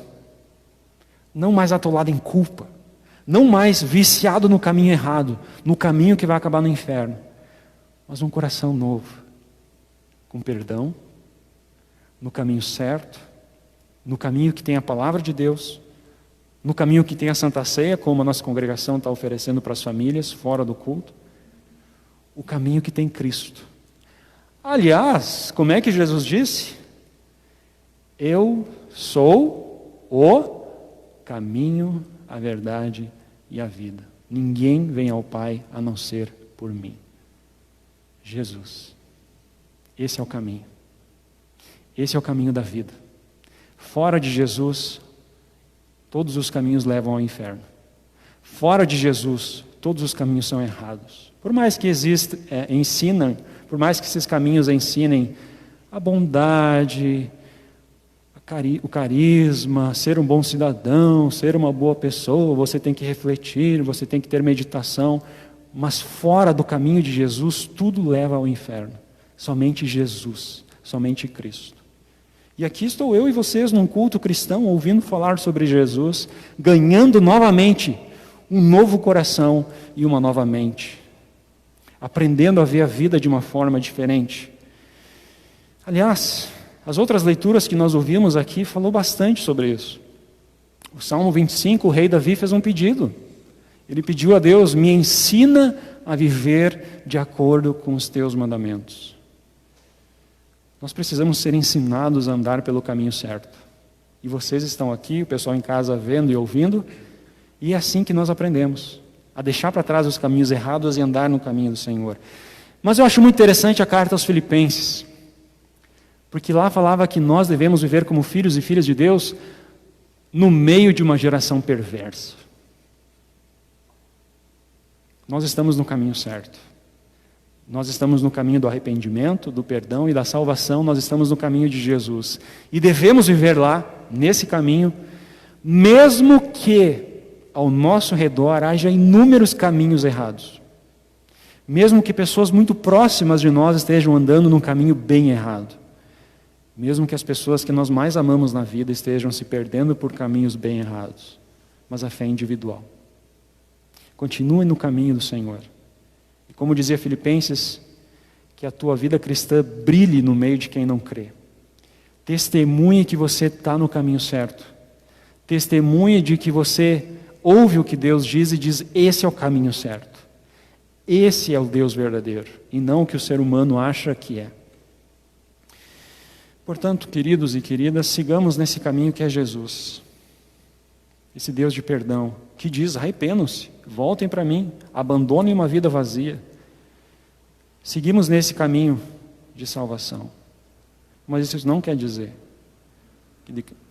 Não mais atolado em culpa. Não mais viciado no caminho errado, no caminho que vai acabar no inferno. Mas um coração novo. Com perdão, no caminho certo, no caminho que tem a palavra de Deus, no caminho que tem a Santa Ceia, como a nossa congregação está oferecendo para as famílias, fora do culto. O caminho que tem Cristo. Aliás, como é que Jesus disse? Eu sou o caminho, a verdade e a vida. Ninguém vem ao Pai a não ser por mim. Jesus. Esse é o caminho. Esse é o caminho da vida. Fora de Jesus, todos os caminhos levam ao inferno. Fora de Jesus, todos os caminhos são errados. Por mais que ensinam, por mais que esses caminhos ensinem a bondade, o carisma, ser um bom cidadão, ser uma boa pessoa, você tem que refletir, você tem que ter meditação, mas fora do caminho de Jesus, tudo leva ao inferno. Somente Jesus, somente Cristo. E aqui estou eu e vocês num culto cristão, ouvindo falar sobre Jesus, ganhando novamente um novo coração e uma nova mente, aprendendo a ver a vida de uma forma diferente. Aliás, as outras leituras que nós ouvimos aqui falou bastante sobre isso. O Salmo 25, o rei Davi fez um pedido. Ele pediu a Deus: me ensina a viver de acordo com os teus mandamentos. Nós precisamos ser ensinados a andar pelo caminho certo. E vocês estão aqui, o pessoal em casa vendo e ouvindo, e é assim que nós aprendemos, a deixar para trás os caminhos errados e andar no caminho do Senhor. Mas eu acho muito interessante a carta aos Filipenses, porque lá falava que nós devemos viver como filhos e filhas de Deus no meio de uma geração perversa. Nós estamos no caminho certo. Nós estamos no caminho do arrependimento, do perdão e da salvação. Nós estamos no caminho de Jesus. E devemos viver lá, nesse caminho, mesmo que ao nosso redor haja inúmeros caminhos errados. Mesmo que pessoas muito próximas de nós estejam andando num caminho bem errado. Mesmo que as pessoas que nós mais amamos na vida estejam se perdendo por caminhos bem errados. Mas a fé é individual. Continue no caminho do Senhor. E como dizia Filipenses, que a tua vida cristã brilhe no meio de quem não crê. Testemunhe que você está no caminho certo. Testemunhe de que você ouve o que Deus diz e diz: esse é o caminho certo. Esse é o Deus verdadeiro, e não o que o ser humano acha que é. Portanto, queridos e queridas, sigamos nesse caminho que é Jesus. Esse Deus de perdão, que diz: arrependam-se, voltem para mim, abandonem uma vida vazia. Seguimos nesse caminho de salvação. Mas isso não quer dizer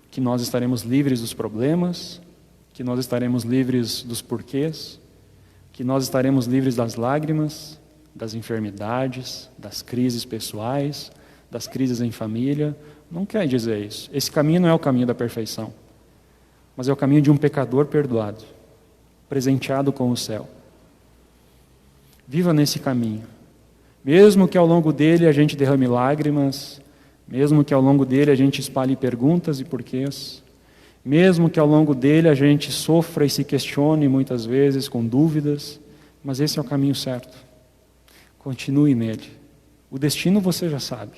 que nós estaremos livres dos problemas, que nós estaremos livres dos porquês, que nós estaremos livres das lágrimas, das enfermidades, das crises pessoais, das crises em família. Não quer dizer isso. Esse caminho não é o caminho da perfeição, mas é o caminho de um pecador perdoado, presenteado com o céu. Viva nesse caminho. Mesmo que ao longo dele a gente derrame lágrimas, mesmo que ao longo dele a gente espalhe perguntas e porquês, mesmo que ao longo dele a gente sofra e se questione muitas vezes com dúvidas, mas esse é o caminho certo. Continue nele. O destino você já sabe.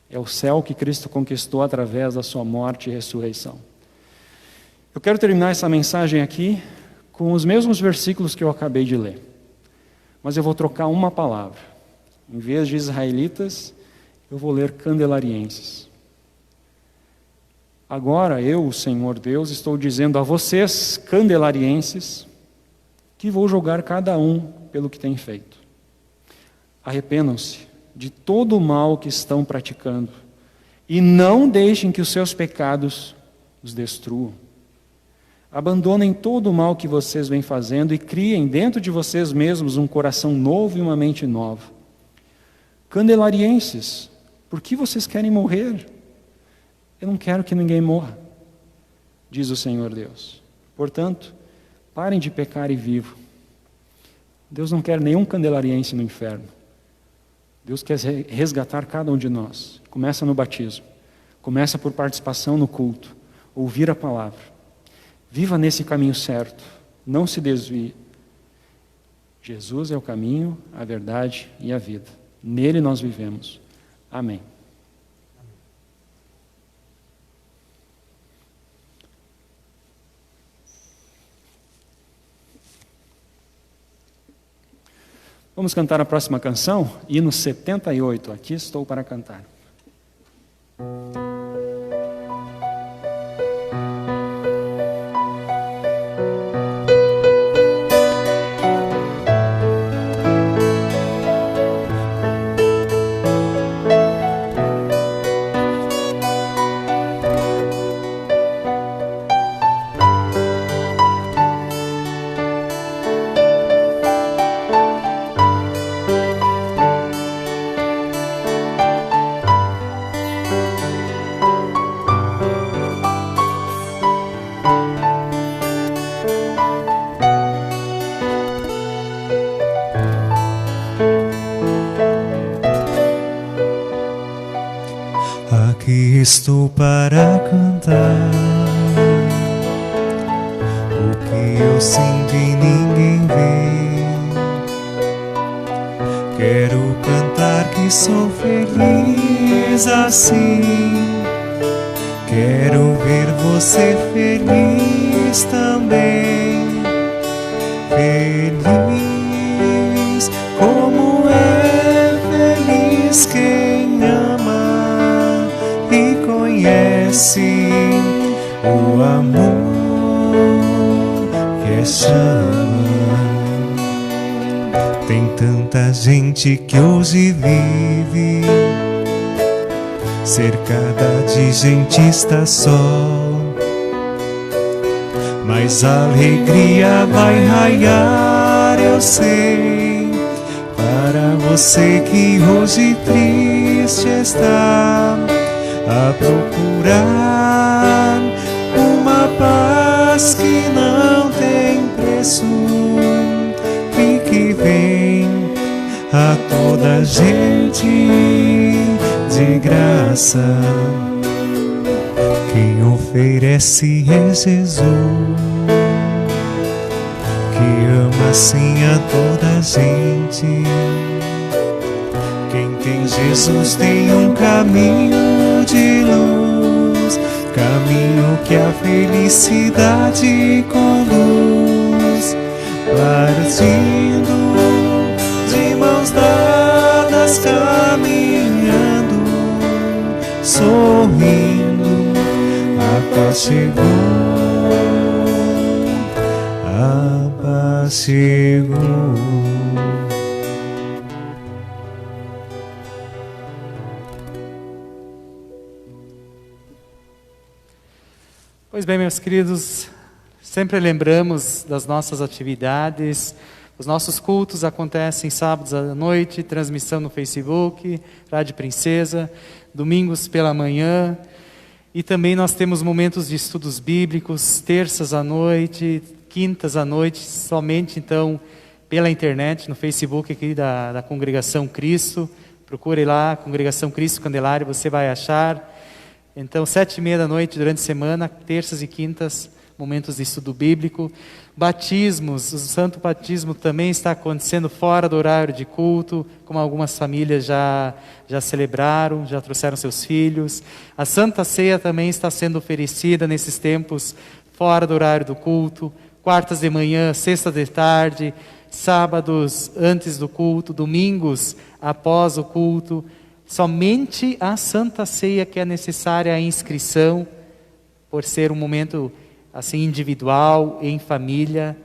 É o céu que Cristo conquistou através da sua morte e ressurreição. Eu quero terminar essa mensagem aqui com os mesmos versículos que eu acabei de ler. Mas eu vou trocar uma palavra. Em vez de israelitas, eu vou ler candelarienses. Agora eu, o Senhor Deus, estou dizendo a vocês, candelarienses, que vou julgar cada um pelo que tem feito. Arrependam-se de todo o mal que estão praticando e não deixem que os seus pecados os destruam. Abandonem todo o mal que vocês vêm fazendo e criem dentro de vocês mesmos um coração novo e uma mente nova. Candelarienses, por que vocês querem morrer? Eu não quero que ninguém morra, diz o Senhor Deus. Portanto, parem de pecar e vivam. Deus não quer nenhum candelariense no inferno. Deus quer resgatar cada um de nós. Começa no batismo. Começa por participação no culto. Ouvir a palavra. Viva nesse caminho certo. Não se desvie. Jesus é o caminho, a verdade e a vida. Nele nós vivemos. Amém. Vamos cantar a próxima canção, hino 78. Aqui estou para cantar. estou para cantar. O que eu sinto e ninguém vê. Quero cantar que sou feliz assim. Quero ver você feliz também. Feliz como é feliz quem ama e conhece o amor que é chama. Tem tanta gente que hoje vive cercada de gente está só, mas a alegria vai raiar, eu sei, para você que hoje triste está a procurar uma paz que não tem preço e que vem a toda gente de graça. Quem oferece é Jesus, que ama assim a toda gente. Quem tem Jesus tem um caminho de luz, caminho que a felicidade conduz, partindo de mãos dadas, caminhando, sorrindo, a paz chegou, a paz chegou. Pois bem, meus queridos, sempre lembramos das nossas atividades. Os nossos cultos acontecem sábados à noite, transmissão no Facebook, Rádio Princesa, domingos pela manhã. E também nós temos momentos de estudos bíblicos, terças à noite, quintas à noite, somente então pela internet, no Facebook aqui da Congregação Cristo. Procure lá, Congregação Cristo Candelária, você vai achar. Então, 7h30 da noite durante a semana, terças e quintas, momentos de estudo bíblico. Batismos, o santo batismo também está acontecendo fora do horário de culto, como algumas famílias já celebraram, já trouxeram seus filhos. A Santa Ceia também está sendo oferecida nesses tempos fora do horário do culto, quartas de manhã, sexta de tarde, sábados antes do culto, domingos após o culto. Somente a Santa Ceia que é necessária a inscrição, por ser um momento assim individual, em família.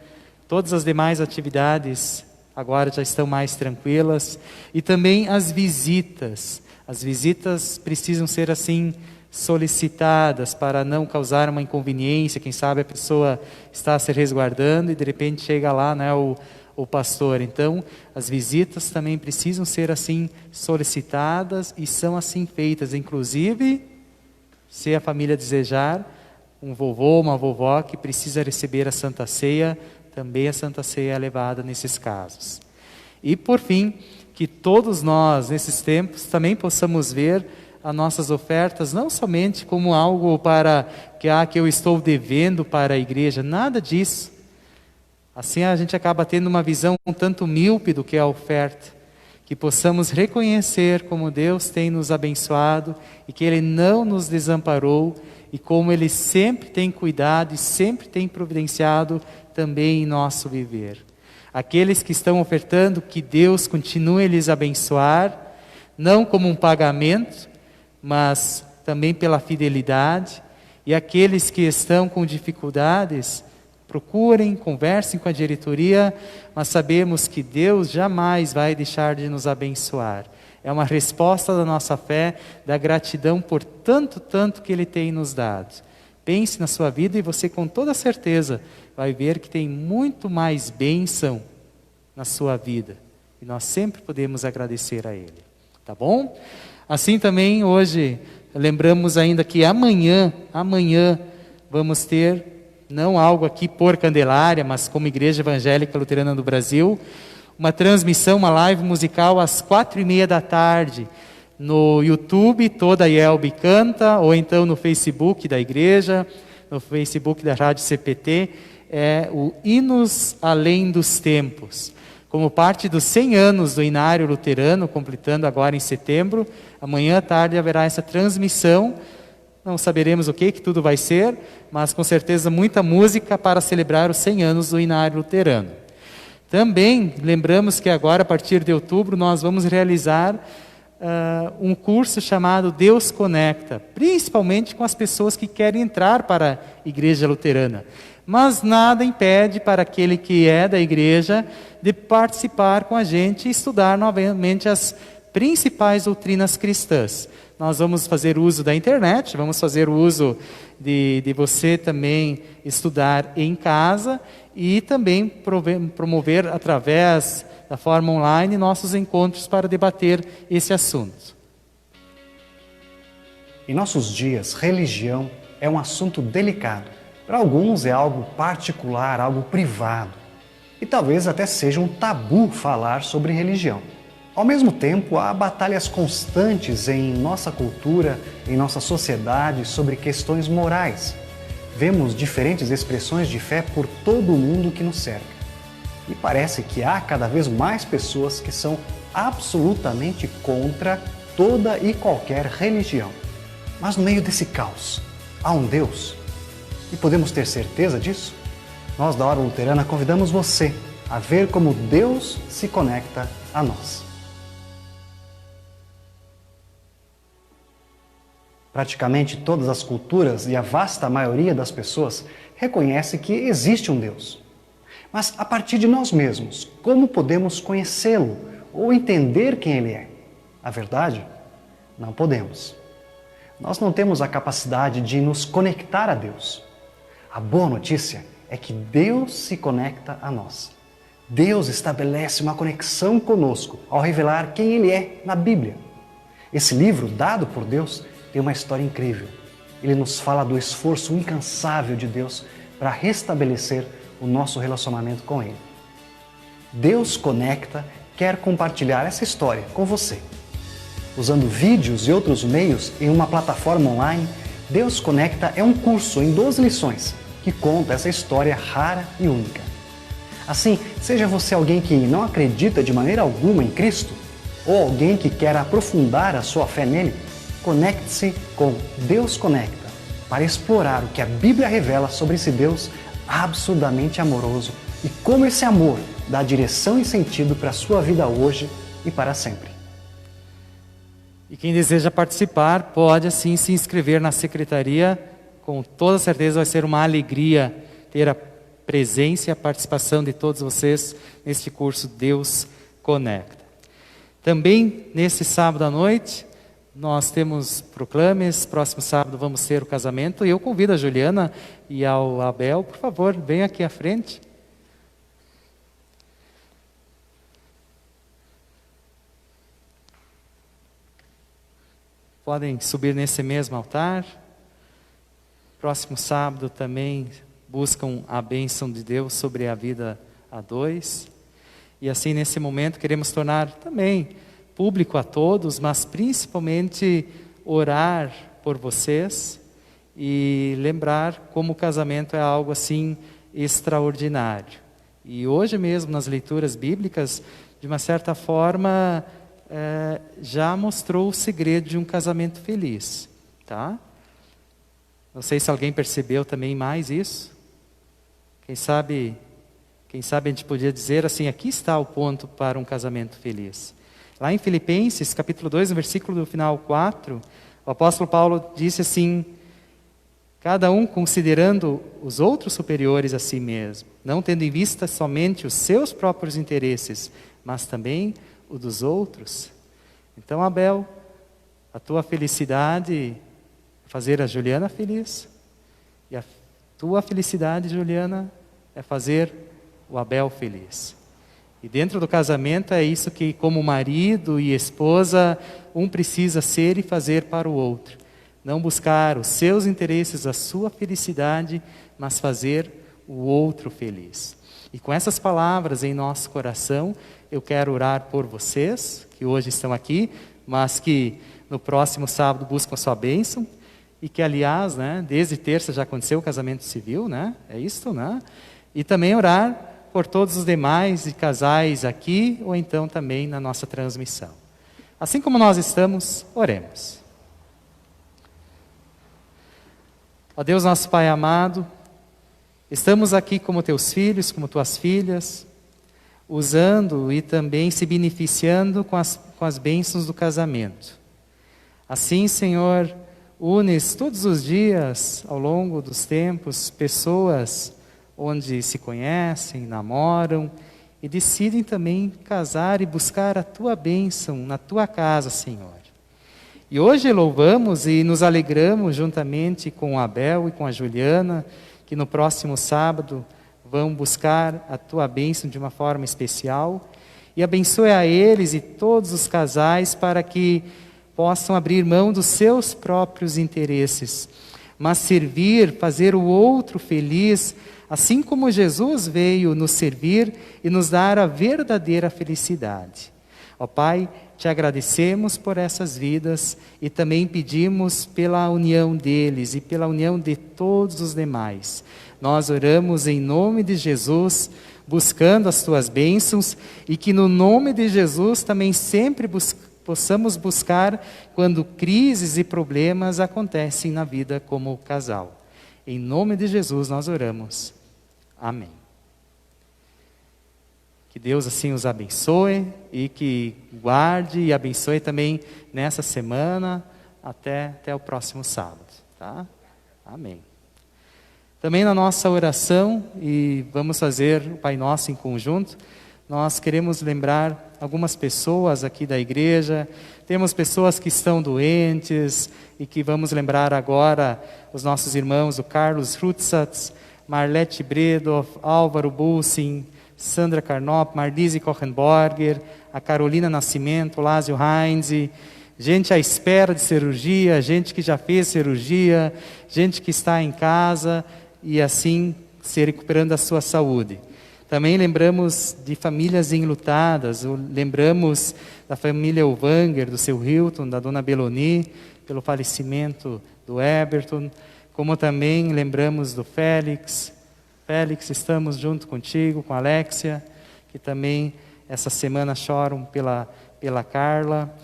Todas as demais atividades agora já estão mais tranquilas. E também as visitas. As visitas precisam ser assim solicitadas para não causar uma inconveniência. Quem sabe a pessoa está se resguardando e de repente chega lá, né, o pastor. Então, as visitas também precisam ser assim solicitadas e são assim feitas. Inclusive, se a família desejar, um vovô, uma vovó que precisa receber a Santa Ceia, também a Santa Ceia é levada nesses casos. E por fim, que todos nós, nesses tempos, também possamos ver as nossas ofertas, não somente como algo para que eu estou devendo para a igreja, nada disso. Assim a gente acaba tendo uma visão um tanto míope do que é a oferta. Que possamos reconhecer como Deus tem nos abençoado e que Ele não nos desamparou e como Ele sempre tem cuidado e sempre tem providenciado também em nosso viver. Aqueles que estão ofertando, que Deus continue a lhes abençoar, não como um pagamento, mas também pela fidelidade. E aqueles que estão com dificuldades, procurem, conversem com a diretoria, mas sabemos que Deus jamais vai deixar de nos abençoar. É uma resposta da nossa fé, da gratidão por tanto que Ele tem nos dado. Pense na sua vida e você com toda certeza vai ver que tem muito mais bênção na sua vida. E nós sempre podemos agradecer a Ele. Tá bom? Assim também hoje, lembramos ainda que amanhã vamos ter, não algo aqui por Candelária, mas como Igreja Evangélica Luterana do Brasil, uma transmissão, uma live musical às 4h30 da tarde, no YouTube, Toda Yelbe Canta, ou então no Facebook da igreja, no Facebook da Rádio CPT, é o Hinos Além dos Tempos. Como parte dos 100 anos do Inário Luterano, completando agora em setembro, amanhã à tarde haverá essa transmissão. Não saberemos o que tudo vai ser, mas com certeza muita música para celebrar os 100 anos do Inário Luterano. Também lembramos que agora, a partir de outubro, nós vamos realizar um curso chamado Deus Conecta, principalmente com as pessoas que querem entrar para a Igreja Luterana. Mas nada impede para aquele que é da igreja de participar com a gente e estudar novamente as principais doutrinas cristãs. Nós vamos fazer uso da internet, vamos fazer uso de você também estudar em casa e também promover através da forma online nossos encontros para debater esse assunto. Em nossos dias, religião é um assunto delicado. Para alguns é algo particular, algo privado. E talvez até seja um tabu falar sobre religião. Ao mesmo tempo, há batalhas constantes em nossa cultura, em nossa sociedade, sobre questões morais. Vemos diferentes expressões de fé por todo o mundo que nos cerca. E parece que há cada vez mais pessoas que são absolutamente contra toda e qualquer religião. Mas no meio desse caos, há um Deus. E podemos ter certeza disso? Nós da Hora Luterana convidamos você a ver como Deus se conecta a nós. Praticamente todas as culturas e a vasta maioria das pessoas reconhece que existe um Deus. Mas a partir de nós mesmos, como podemos conhecê-lo ou entender quem Ele é? A verdade? Não podemos. Nós não temos a capacidade de nos conectar a Deus. A boa notícia é que Deus se conecta a nós. Deus estabelece uma conexão conosco ao revelar quem Ele é na Bíblia. Esse livro, dado por Deus, tem uma história incrível. Ele nos fala do esforço incansável de Deus para restabelecer o nosso relacionamento com Ele. Deus Conecta quer compartilhar essa história com você. Usando vídeos e outros meios em uma plataforma online, Deus Conecta é um curso em 12 lições que conta essa história rara e única. Assim, seja você alguém que não acredita de maneira alguma em Cristo, ou alguém que quer aprofundar a sua fé nele, conecte-se com Deus Conecta para explorar o que a Bíblia revela sobre esse Deus absurdamente amoroso e como esse amor dá direção e sentido para a sua vida hoje e para sempre. E quem deseja participar pode assim se inscrever na secretaria. Com toda certeza vai ser uma alegria ter a presença e a participação de todos vocês neste curso Deus Conecta. Também nesse sábado à noite nós temos proclames. Próximo sábado vamos ter o casamento e eu convido a Juliana e ao Abel, por favor, venham aqui à frente. Podem subir nesse mesmo altar. Próximo sábado também buscam a bênção de Deus sobre a vida a dois. E assim, nesse momento, queremos tornar também público a todos, mas principalmente orar por vocês e lembrar como o casamento é algo assim extraordinário. E hoje mesmo, nas leituras bíblicas, de uma certa forma, já mostrou o segredo de um casamento feliz, tá? Não sei se alguém percebeu também mais isso. Quem sabe a gente podia dizer assim, aqui está o ponto para um casamento feliz. Lá em Filipenses, capítulo 2, no versículo do final 4, o apóstolo Paulo disse assim: cada um considerando os outros superiores a si mesmo, não tendo em vista somente os seus próprios interesses, mas também o dos outros. Então, Abel, a tua felicidade é fazer a Juliana feliz, e a tua felicidade, Juliana, é fazer o Abel feliz. E dentro do casamento é isso que, como marido e esposa, um precisa ser e fazer para o outro. Não buscar os seus interesses, a sua felicidade, mas fazer o outro feliz. E com essas palavras em nosso coração, eu quero orar por vocês, que hoje estão aqui, mas que no próximo sábado buscam a sua bênção, e que, aliás, né, desde terça já aconteceu o casamento civil, né? É isso, né? E também orar por todos os demais casais aqui, ou então também na nossa transmissão. Assim como nós estamos, oremos. Ó Deus, nosso Pai amado, estamos aqui como teus filhos, como tuas filhas, usando e também se beneficiando com as bênçãos do casamento. Assim, Senhor, unes todos os dias, ao longo dos tempos, pessoas onde se conhecem, namoram e decidem também casar e buscar a tua bênção na tua casa, Senhor. E hoje louvamos e nos alegramos juntamente com o Abel e com a Juliana, que no próximo sábado vão buscar a tua bênção de uma forma especial. E abençoe a eles e todos os casais para que possam abrir mão dos seus próprios interesses, mas servir, fazer o outro feliz, assim como Jesus veio nos servir e nos dar a verdadeira felicidade. Ó Pai, te agradecemos por essas vidas e também pedimos pela união deles e pela união de todos os demais. Nós oramos em nome de Jesus, buscando as tuas bênçãos, e que no nome de Jesus também sempre possamos buscar quando crises e problemas acontecem na vida como casal. Em nome de Jesus nós oramos. Amém. Que Deus assim os abençoe e que guarde e abençoe também nessa semana até o próximo sábado. Tá? Amém. Também na nossa oração, e vamos fazer o Pai Nosso em conjunto, nós queremos lembrar algumas pessoas aqui da igreja. Temos pessoas que estão doentes e que vamos lembrar agora os nossos irmãos, o Carlos Rutsatz, Marlete Bredoff, Álvaro Bulsin, Sandra Carnop, Marlise Kochenborger, a Carolina Nascimento, Lázio Heinz, gente à espera de cirurgia, gente que já fez cirurgia, gente que está em casa e assim se recuperando da sua saúde. Também lembramos de famílias enlutadas, lembramos da família Uvanger, do seu Hilton, da dona Beloni, pelo falecimento do Eberton, como também lembramos do Félix. Félix, estamos junto contigo, com a Alexia, que também essa semana choram pela Carla.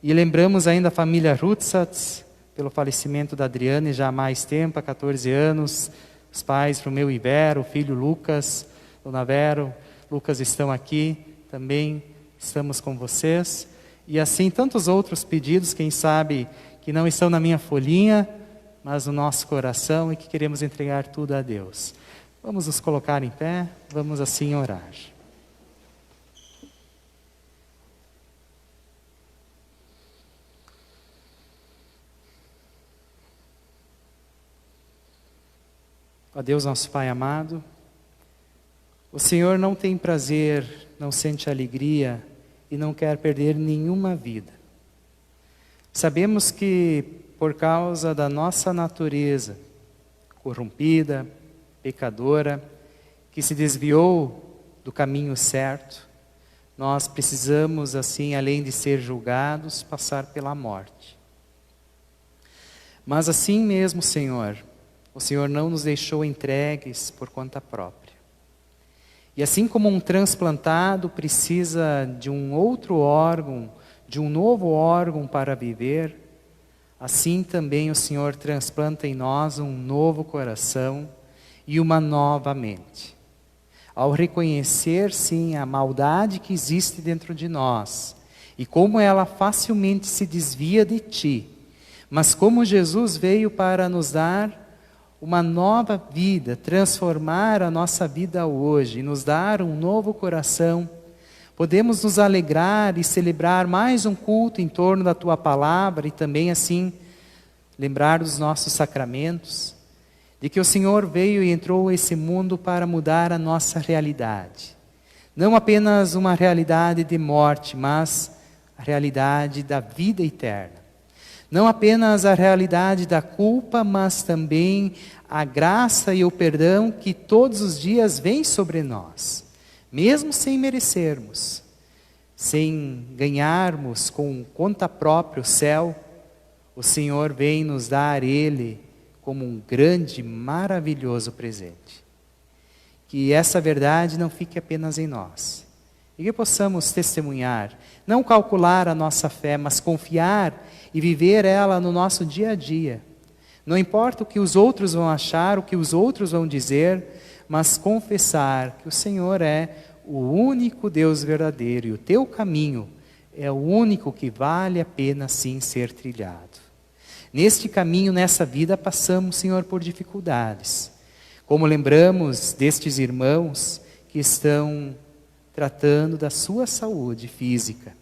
E lembramos ainda a família Rutsatz, pelo falecimento da Adriane, já há mais tempo, há 14 anos, os pais Romeu e Vero, o filho Lucas, Dona Vero, Lucas estão aqui, também estamos com vocês. E assim tantos outros pedidos, quem sabe, que não estão na minha folhinha, mas no nosso coração e que queremos entregar tudo a Deus. Vamos nos colocar em pé, vamos assim orar. Ó Deus, nosso Pai amado, o Senhor não tem prazer, não sente alegria e não quer perder nenhuma vida. Sabemos que por causa da nossa natureza corrompida, pecadora, que se desviou do caminho certo, nós precisamos assim, além de ser julgados, passar pela morte. Mas assim mesmo, Senhor, o Senhor não nos deixou entregues por conta própria. E assim como um transplantado precisa de um outro órgão, de um novo órgão para viver, assim também o Senhor transplanta em nós um novo coração e uma nova mente. Ao reconhecer, sim, a maldade que existe dentro de nós e como ela facilmente se desvia de Ti, mas como Jesus veio para nos dar uma nova vida, transformar a nossa vida hoje, nos dar um novo coração, podemos nos alegrar e celebrar mais um culto em torno da Tua Palavra e também assim lembrar dos nossos sacramentos, de que o Senhor veio e entrou nesse mundo para mudar a nossa realidade. Não apenas uma realidade de morte, mas a realidade da vida eterna. Não apenas a realidade da culpa, mas também a graça e o perdão que todos os dias vem sobre nós, mesmo sem merecermos. sem ganharmos com conta própria o céu, o Senhor vem nos dar Ele como um grande, maravilhoso presente. Que essa verdade não fique apenas em nós. E que possamos testemunhar, não calcular a nossa fé, mas confiar e viver ela no nosso dia a dia. Não importa o que os outros vão achar, o que os outros vão dizer, mas confessar que o Senhor é o único Deus verdadeiro e o teu caminho é o único que vale a pena sim ser trilhado. Neste caminho, nessa vida, passamos, Senhor, por dificuldades. Como lembramos destes irmãos que estão tratando da sua saúde física.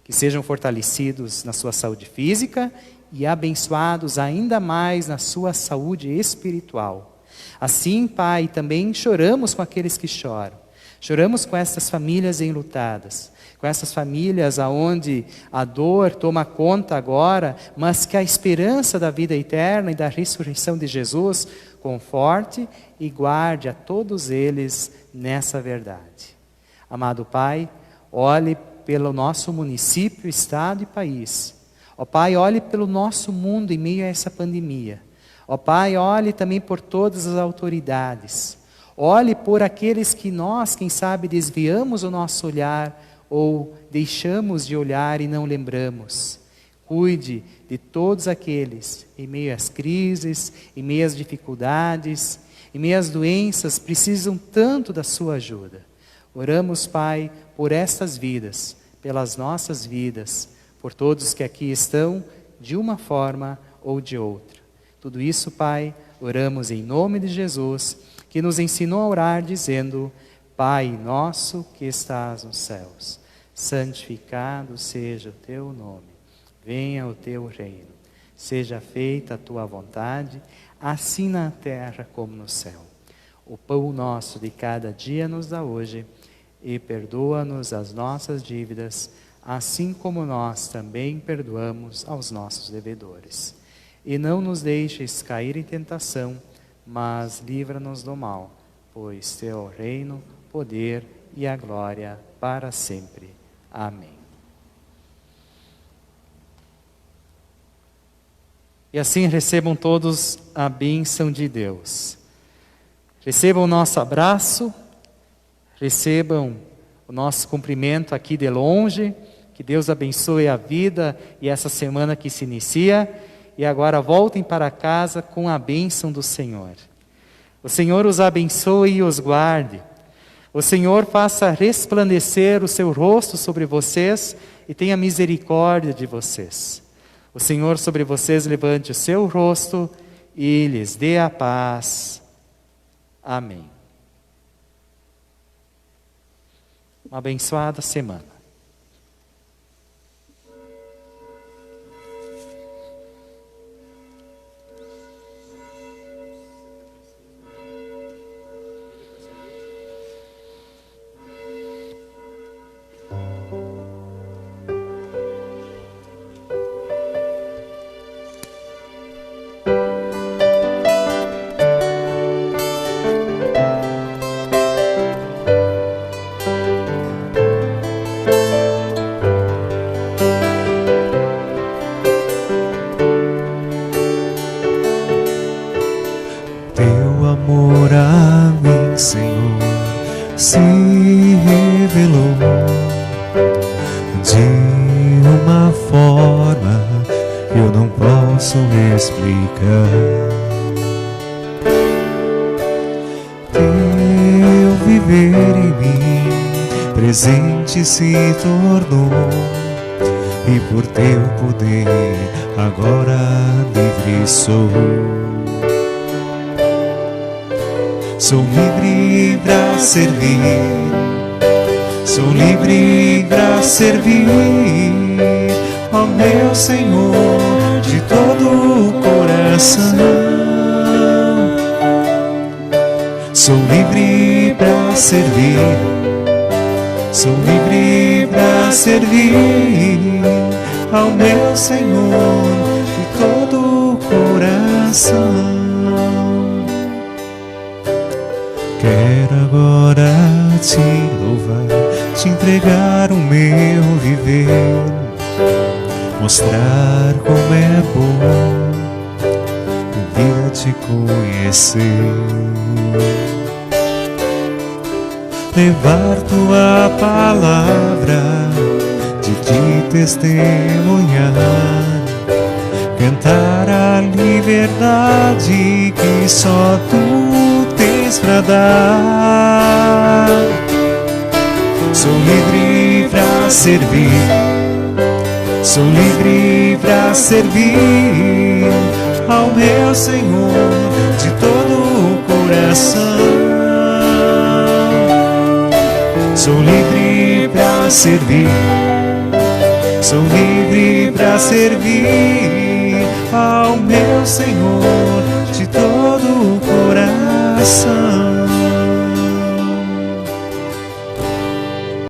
Que sejam fortalecidos na sua saúde física e abençoados ainda mais na sua saúde espiritual. Assim, Pai, também choramos com aqueles que choram. Choramos com essas famílias enlutadas, com essas famílias aonde a dor toma conta agora, mas que a esperança da vida eterna e da ressurreição de Jesus conforte e guarde a todos eles nessa verdade. Amado Pai, olhe pelo nosso município, estado e país. Ó Pai, olhe pelo nosso mundo em meio a essa pandemia. Ó Pai, olhe também por todas as autoridades. Olhe por aqueles que nós, quem sabe, desviamos o nosso olhar ou deixamos de olhar e não lembramos. Cuide de todos aqueles em meio às crises, em meio às dificuldades, em meio às doenças, precisam tanto da sua ajuda. Oramos, Pai, por estas vidas, pelas nossas vidas, por todos que aqui estão, de uma forma ou de outra. Tudo isso, Pai, oramos em nome de Jesus, que nos ensinou a orar dizendo: Pai nosso que estás nos céus, santificado seja o teu nome, venha o teu reino, seja feita a tua vontade, assim na terra como no céu. O pão nosso de cada dia nos dá hoje, e perdoa-nos as nossas dívidas, assim como nós também perdoamos aos nossos devedores. E não nos deixes cair em tentação, mas livra-nos do mal, pois teu é o reino, poder e a glória para sempre. Amém. E assim recebam todos a bênção de Deus. Recebam o nosso abraço, recebam o nosso cumprimento aqui de longe, que Deus abençoe a vida e essa semana que se inicia. E agora voltem para casa com a bênção do Senhor. O Senhor os abençoe e os guarde. O Senhor faça resplandecer o seu rosto sobre vocês e tenha misericórdia de vocês. O Senhor sobre vocês levante o seu rosto e lhes dê a paz. Amém. Uma abençoada semana. Se revelou de uma forma que eu não posso explicar. Teu viver em mim presente se tornou, e por teu poder agora livre sou. Sou livre para servir, sou livre para servir ao meu Senhor de todo o coração. Sou livre para servir, sou livre para servir ao meu Senhor de todo o coração. Quero agora te louvar, te entregar o meu viver, mostrar como é bom o dia te conhecer, levar tua palavra, de te testemunhar, cantar a liberdade que só tu tens pra dar. Sou livre pra servir, sou livre pra servir ao meu Senhor de todo o coração. Sou livre pra servir, sou livre pra servir ao meu Senhor de todo o coração.